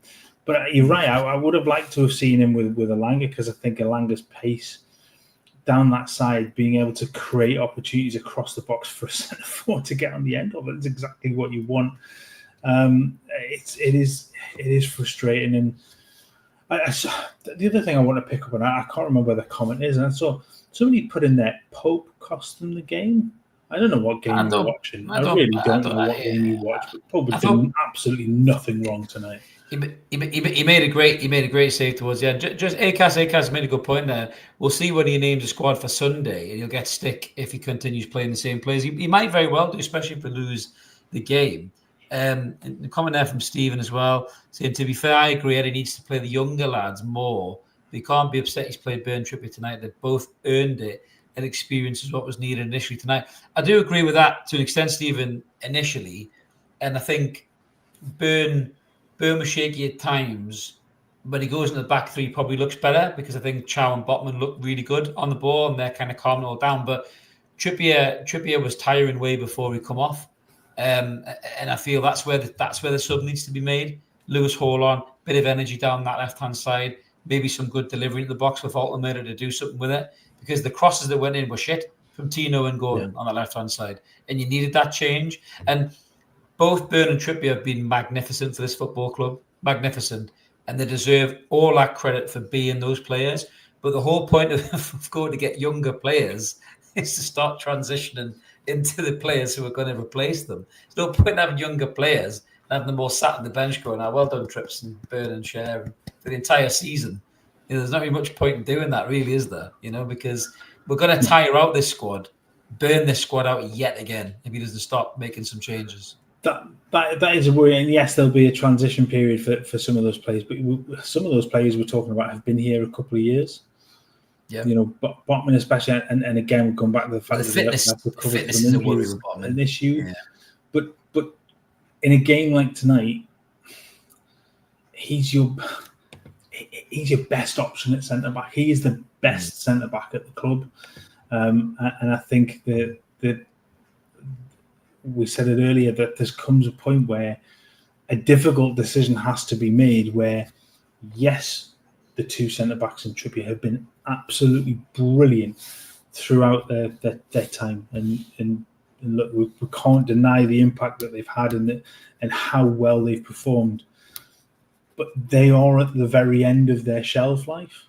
But you're right. I would have liked to have seen him with Elanga, because I think Elanga's pace down that side, being able to create opportunities across the box for a centre forward to get on the end of it, is exactly what you want. It is frustrating. And the other thing I want to pick up on, I can't remember where the comment is, and I saw somebody put in there, Pope cost them the game. I don't know what game you're watching. I really don't know what game you watch, but Pope was doing absolutely nothing wrong tonight. He made a great save towards the end. Just Acas made a good point there. We'll see when he names a squad for Sunday, and he'll get stick if he continues playing the same players. He might very well do, especially if we lose the game. And the comment there from Stephen as well, saying, to be fair, I agree, Eddie needs to play the younger lads more. But he can't be upset he's played Burn Trippier tonight. They've both earned it, and experience is what was needed initially tonight. I do agree with that to an extent, Stephen, initially. And I think Burn was shaky at times, but he goes in the back three, probably looks better, because I think Chow and Botman look really good on the ball, and they're kind of calming it all down. But Trippier was tiring way before he come off, and I feel that's where the sub needs to be made. Lewis Hall on, bit of energy down that left hand side, maybe some good delivery in the box with Altamira to do something with it, because the crosses that went in were shit from Tino and Gordon on the left hand side, and you needed that change. And both Burn and Trippier have been magnificent for this football club, magnificent, and they deserve all that credit for being those players. But the whole point of going to get younger players is to start transitioning into the players who are going to replace them. There's no point in having younger players and having them all sat on the bench going, well done, Trips and Burn and Share for the entire season. There's not really much point in doing that, really, is there? Because we're going to tire out this squad, burn this squad out yet again if he doesn't stop making some changes. That is a worry, and yes, there'll be a transition period for some of those players, but some of those players we're talking about have been here a couple of years. Yeah, Botman especially, and again, we'll come back to the fact that fitness is a worry with Botman, an issue. Yeah. But in a game like tonight, he's your best option at centre back. He is the best centre back at the club, and I think that we said it earlier, that there comes a point where a difficult decision has to be made, where, yes, the two centre-backs in Trippier have been absolutely brilliant throughout their time. And look, we can't deny the impact that they've had and how well they've performed. But they are at the very end of their shelf life.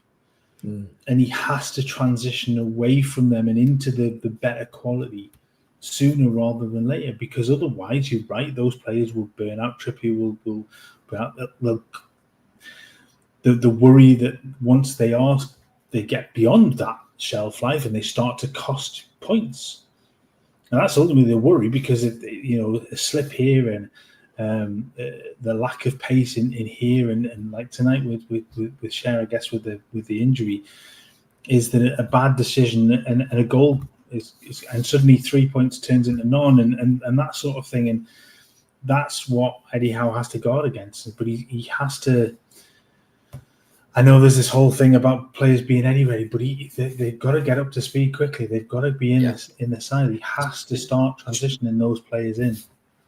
And he has to transition away from them and into the better quality sooner rather than later, because otherwise, you're right, those players will burn out. Trippier will burn out. The worry that once they get beyond that shelf life and they start to cost points, and that's ultimately the worry, because a slip here and the lack of pace in here and like tonight with Cher, I guess with the injury, is that a bad decision and a goal. And suddenly 3 points turns into none, and that sort of thing, and that's what Eddie Howe has to guard against. But he has to. I know there's this whole thing about players being Eddie ready, but they've got to get up to speed quickly. They've got to be in the side. He has to start transitioning those players in.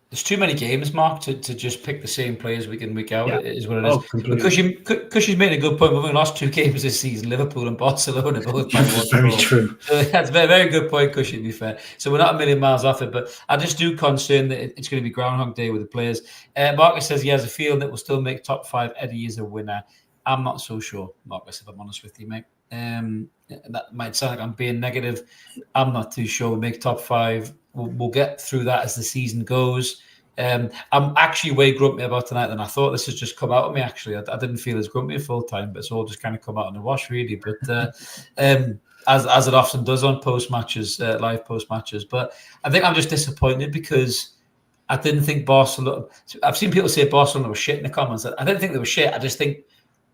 there's too many games, Mark, to just pick the same players week in, week out. Yeah. Is what it is. Completely. Because she's made a good point. We've only lost 2 games this season, Liverpool and Barcelona, both by 1 Very goal. true. So that's a very, very good point, Cushy, to be fair. So we're not a million miles off it, but I just do concern that it's going to be Groundhog Day with the players. Marcus says he has a feeling that we'll still make top 5. Eddie is a winner. I'm not so sure, Marcus, if I'm honest with you, mate. That might sound like I'm being negative. I'm not too sure. We'll make top 5. We'll get through that as the season goes. I'm actually way grumpy about tonight than I thought. This has just come out of me, actually. I didn't feel as grumpy full time, but it's all just kind of come out in the wash, really. But as it often does on post-matches, live post-matches. But I think I'm just disappointed because I didn't think Barcelona... I've seen people say Barcelona were shit in the comments. I didn't think they were shit. I just think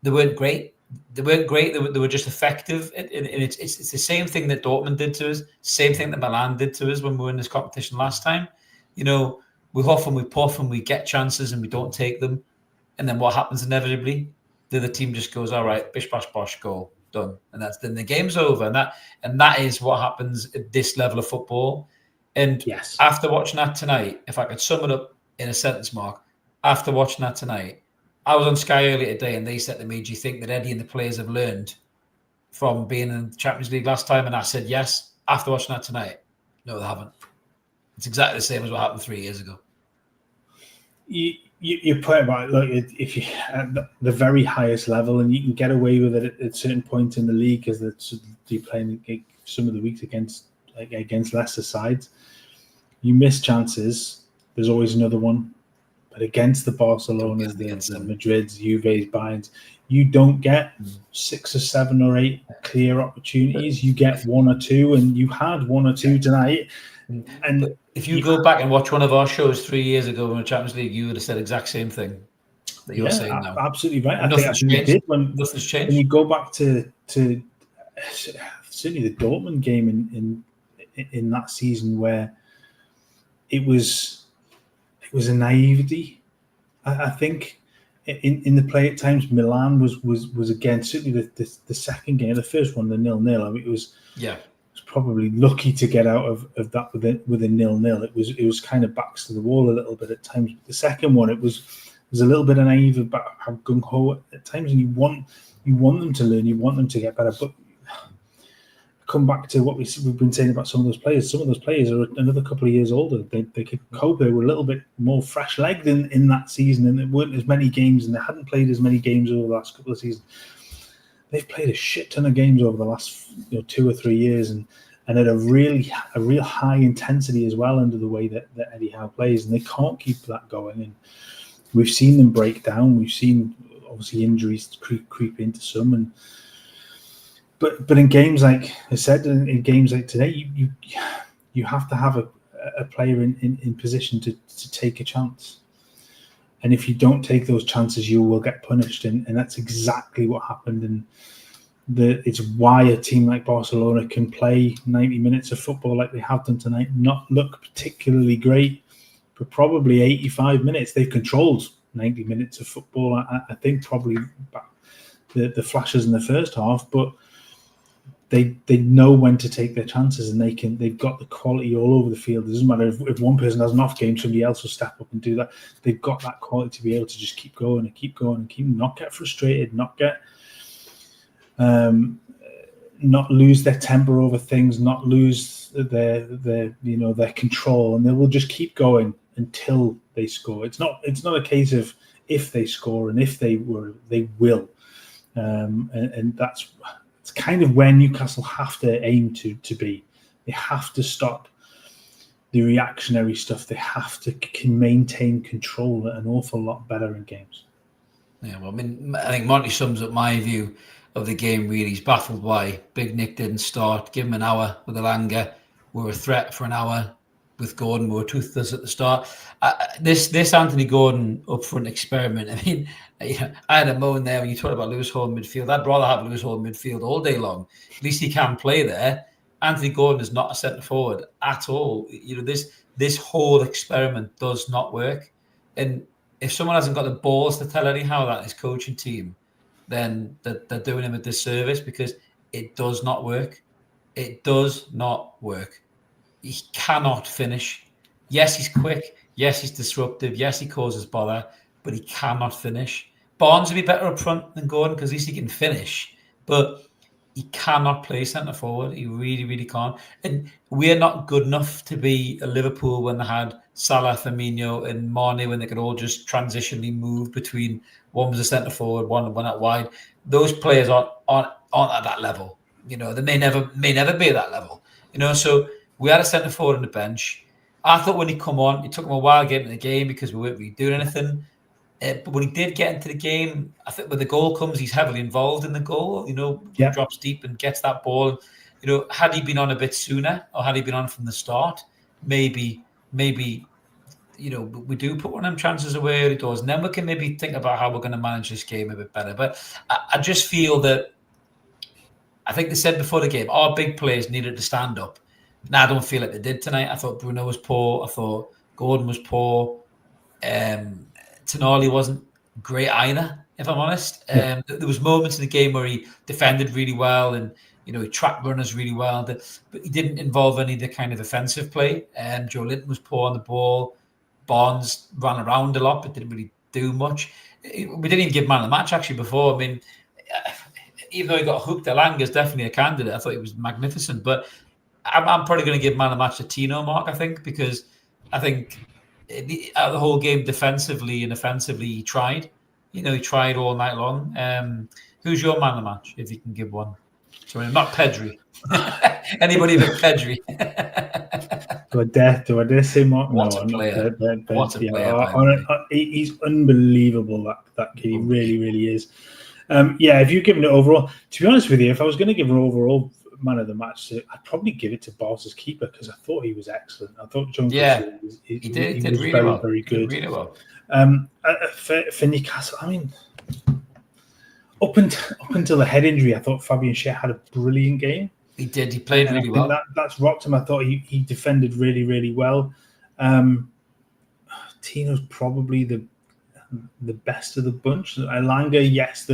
they weren't great. They weren't great. They were just effective. And it's the same thing that Dortmund did to us, same thing that Milan did to us when we were in this competition last time. You know, we huff and we puff and we get chances and we don't take them. And then what happens inevitably? The other team just goes, all right, bish, bash, bosh, goal, done. And then the game's over. And that is what happens at this level of football. And yes, after watching that tonight, if I could sum it up in a sentence, Mark, after watching that tonight, I was on Sky earlier today and they said to me, do you think that Eddie and the players have learned from being in the Champions League last time? And I said, yes. After watching that tonight, no, they haven't. It's exactly the same as what happened 3 years ago. You're point about, look, if you're at the very highest level and you can get away with it at certain points in the league because you're playing some of the weeks against lesser sides, you miss chances. There's always another one. But against the Barcelonas, the Madrids, Juves, Bayerns, you don't get 6 or 7 or 8 clear opportunities. You get 1 or 2, and you had 1 or 2 tonight. And if you go back and watch one of our shows 3 years ago in the Champions League, you would have said the exact same thing that you're saying now. Absolutely right. Nothing's changed. Nothing's changed. When you go back to certainly the Dortmund game in that season where it was a naivety. I think in the play at times, Milan was again, certainly the second game, the first one, the 0-0. I mean, it was probably lucky to get out of that with a 0-0. It was kind of backs to the wall a little bit at times. The second one, it was a little bit naive about how gung ho at times, and you want them to learn, you want them to get better, but. Come back to what we've been saying about some of those players. Some of those players are another couple of years older. They could cope. They were a little bit more fresh-legged in that season, and there weren't as many games, and they hadn't played as many games over the last couple of seasons. They've played a shit ton of games over the last 2 or 3 years, and at a real high intensity as well under the way that Eddie Howe plays, and they can't keep that going. And we've seen them break down. We've seen obviously injuries creep into some, and. But in games like I said, in games like today, you have to have a player in position to take a chance. And if you don't take those chances, you will get punished. And that's exactly what happened. And it's why a team like Barcelona can play 90 minutes of football like they have done tonight, not look particularly great, but probably 85 minutes. They've controlled 90 minutes of football. I think probably the flashes in the first half, but they know when to take their chances, and they've got the quality all over the field. It doesn't matter if one person has an off game, somebody else will step up and do that. They've got that quality to be able to just keep going and keep going and not get frustrated, not lose their temper over things, not lose their control, and they will just keep going until they score. It's not a case of if they score and if they will, and that's. It's kind of where Newcastle have to aim to be. They have to stop the reactionary stuff. They have to maintain control an awful lot better in games. Yeah, well, I mean, I think Monty sums up my view of the game really. He's baffled why Big Nick didn't start. Give him an hour with Elanga. We were a threat for an hour with Gordon. We were toothless at the start. This Anthony Gordon up front experiment, I mean, I had a moment there when you talked about Lewis Hall in midfield. I'd rather have Lewis Hall in midfield all day long. At least he can play there. Anthony Gordon is not a centre forward at all. This whole experiment does not work. And if someone hasn't got the balls to tell Eddie Howe that his coaching team, then they're doing him a disservice, because it does not work. It does not work. He cannot finish. Yes, he's quick. Yes, he's disruptive. Yes, he causes bother, but he cannot finish. Barnes would be better up front than Gordon because at least he can finish, but he cannot play centre forward. He really, really can't. And we're not good enough to be a Liverpool when they had Salah, Firmino, and Mane, when they could all just transitionally move between one was a centre forward, one out wide. Those players aren't at that level. You know, they may never be at that level. You know, so we had a centre forward on the bench. I thought when he come on, it took him a while getting in the game because we weren't really doing anything. But when he did get into the game, I think when the goal comes, he's heavily involved in the goal. You know, he drops deep and gets that ball. You know, had he been on a bit sooner, or had he been on from the start, maybe, you know, we do put one of them chances away early doors, and then we can maybe think about how we're going to manage this game a bit better. But I just feel that, I think they said before the game, our big players needed to stand up. Now, I don't feel like they did tonight. I thought Bruno was poor. I thought Gordon was poor. Tonali wasn't great either, if I'm honest. There was moments in the game where he defended really well and, you know, he tracked runners really well, but he didn't involve any of the kind of offensive play. Joe Linton was poor on the ball. Barnes ran around a lot, but didn't really do much. We didn't even give man of the match, actually, before. I mean, even though he got hooked, Elanga's definitely a candidate. I thought he was magnificent. But I'm probably going to give man of the match to Tino, Mark, I think, because I think the whole game defensively and offensively he tried. You know, he tried all night long. Who's your man of the match, if you can give one? Sorry, not Pedri. Anybody but Pedri. Do I dare say Mark? What a player. What a player. He's unbelievable, that kid. He really, really is. If you're giving it overall, to be honest with you, if I was going to give an overall man of the match, I'd probably give it to Barca's keeper because I thought he was excellent. I thought John he did really very, well. very good. Really well. For Newcastle, I mean, up until the head injury, I thought Fabian Schär had a brilliant game. He did. He played really well. That's rocked him. I thought he defended really, really well. Tino's probably the best of the bunch. Elanga, yes,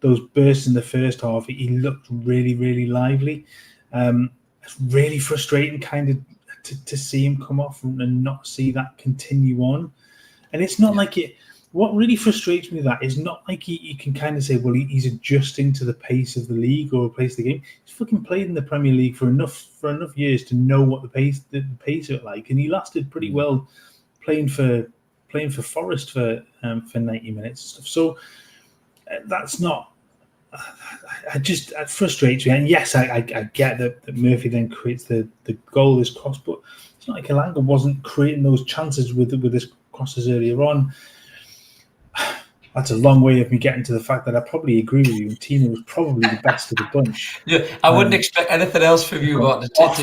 those bursts in the first half, he looked really, really lively. It's really frustrating kind of to see him come off and not see that continue on. And it's not like it. What really frustrates me with that is not like you can kind of say, well, he's adjusting to the pace of the league or the pace of the game. He's fucking played in the Premier League for enough years to know what the pace is like, and he lasted pretty well playing for Forest for 90 minutes and stuff. So that's not. It frustrates me. And yes, I get that Murphy then creates the goal, this cross, but it's not like Elanga wasn't creating those chances with his crosses earlier on. That's a long way of me getting to the fact that I probably agree with you. Tino was probably the best of the bunch. Yeah, I wouldn't expect anything else from you, Martin, to take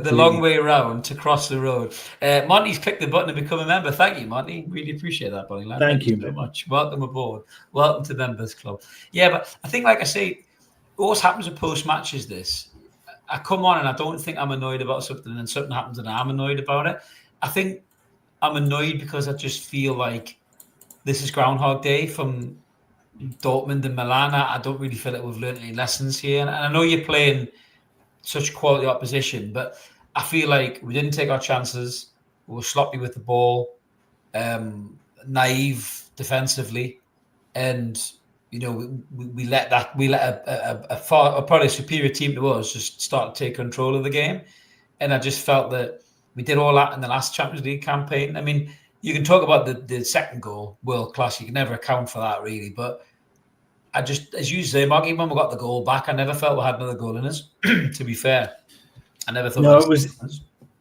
the long way around to cross the road. Monty's clicked the button to become a member. Thank you, Monty. Really appreciate that, buddy. Thank you so much. Welcome aboard. Welcome to Members Club. Yeah, but I think, like I say, what happens with post-match is this. I come on and I don't think I'm annoyed about something, and something happens and I'm annoyed about it. I think I'm annoyed because I just feel like this is Groundhog Day from Dortmund and Milan. I don't really feel like we've learned any lessons here. And I know you're playing such quality opposition, but I feel like we didn't take our chances. We were sloppy with the ball, naive defensively, and you know we let a probably superior team to us just start to take control of the game. And I just felt that we did all that in the last Champions League campaign. I mean, you can talk about the second goal, world class. You can never account for that, really. But I just, as you say, Mark, even when we got the goal back, I never felt we had another goal in us. To be fair, I never thought. No, it was.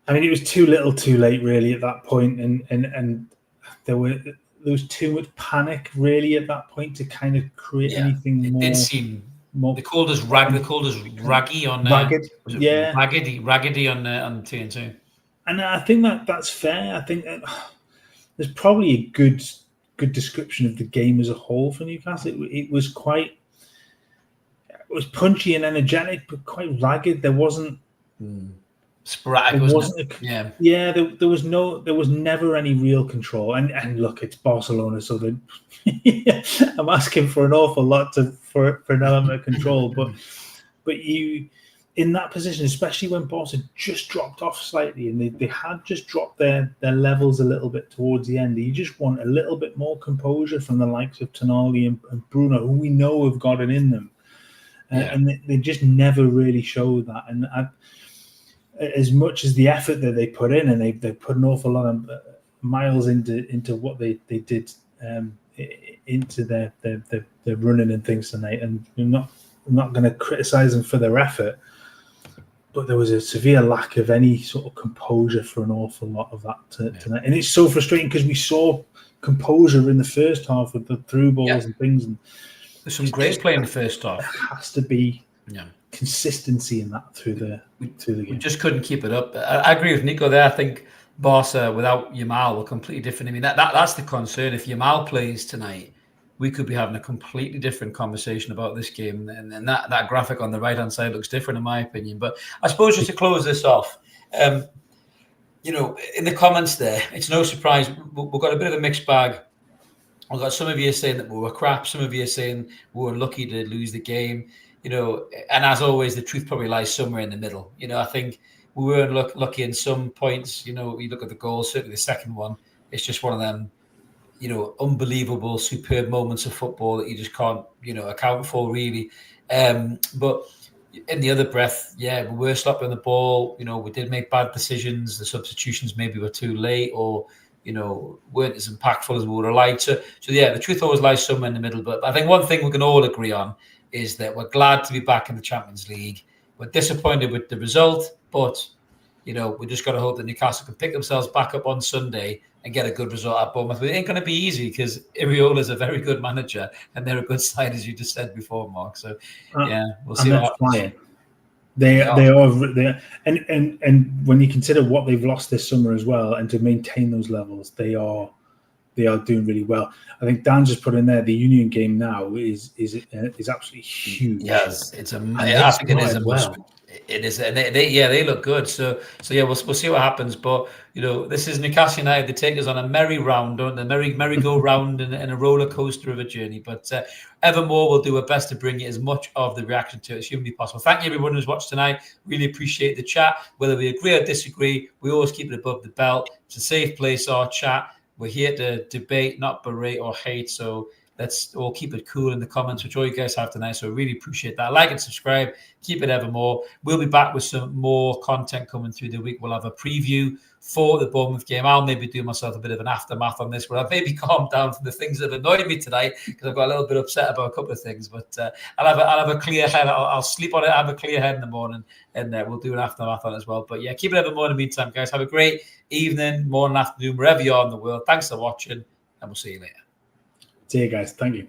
I mean, it was too little, too late, really, at that point, and there was too much panic, really, at that point to kind of create anything more. It did seem more. They called us raggy on ragged, raggedy on TNT. And I think that's fair. I think that there's probably a good description of the game as a whole for Newcastle. It was punchy and energetic, but quite ragged. There wasn't sporadic. There was never any real control. And look, it's Barcelona, so I'm asking for an awful lot for an element of control. But in that position, especially when Barca just dropped off slightly and they had just dropped their levels a little bit towards the end. You just want a little bit more composure from the likes of Tonali and Bruno, who we know have got it in them. And they just never really showed that. And as much as the effort that they put in, and they put an awful lot of miles into what they did into their running and things tonight, and I'm not going to criticize them for their effort, but there was a severe lack of any sort of composure for an awful lot of that tonight. And it's so frustrating because we saw composure in the first half with the through balls and things. And there's some great play in the first half. There has to be consistency in that through the game. We just couldn't keep it up. I agree with Nico there. I think Barca without Yamal were completely different. I mean, that's the concern. If Yamal plays tonight, we could be having a completely different conversation about this game. And that graphic on the right-hand side looks different, in my opinion. But I suppose just to close this off, in the comments there, it's no surprise. We've got a bit of a mixed bag. I've got some of you saying that we were crap. Some of you saying we were lucky to lose the game. And as always, the truth probably lies somewhere in the middle. I think we weren't lucky in some points. You look at the goals, certainly the second one. It's just one of them, unbelievable, superb moments of football that you just can't, account for really. But in the other breath, we were sloppy on the ball. We did make bad decisions. The substitutions maybe were too late, or weren't as impactful as we would have liked. So the truth always lies somewhere in the middle. But I think one thing we can all agree on is that we're glad to be back in the Champions League. We're disappointed with the result, but we just got to hope that Newcastle can pick themselves back up on Sunday and get a good result at Bournemouth. It ain't going to be easy because Iriola's a very good manager and they're a good side, as you just said before, Mark. So we'll see what happens. They are, and when you consider what they've lost this summer as well, and to maintain those levels, they are doing really well. I think Dan just put in there the Union game now is absolutely huge. Yes, I think it is a must. It is, and they look good. So we'll see what happens. But this is Newcastle United. They take us on a merry-round, don't they? Merry-go-round in a roller coaster of a journey. But evermore, we'll do our best to bring you as much of the reaction to it as humanly possible. Thank you, everyone who's watched tonight. Really appreciate the chat. Whether we agree or disagree, we always keep it above the belt. It's a safe place, our chat. We're here to debate, not berate or hate. So let's all keep it cool in the comments, which all you guys have tonight. So I really appreciate that. Like and subscribe. Keep it evermore. We'll be back with some more content coming through the week. We'll have a preview for the Bournemouth game. I'll maybe do myself a bit of an aftermath on this, where I've maybe calmed down from the things that have annoyed me tonight, because I've got a little bit upset about a couple of things. But I'll have a clear head. I'll sleep on it. I'll have a clear head in the morning, and we'll do an aftermath on it as well. But keep it evermore in the meantime, guys. Have a great evening, morning, afternoon, wherever you are in the world. Thanks for watching, and we'll see you later. See you guys. Thank you.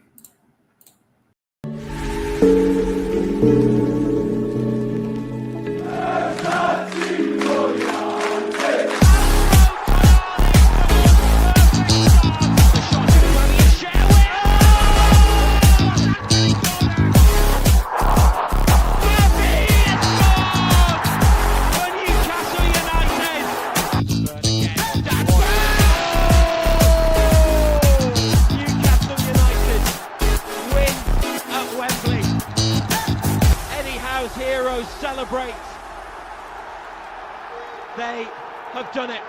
Celebrate. They have done it.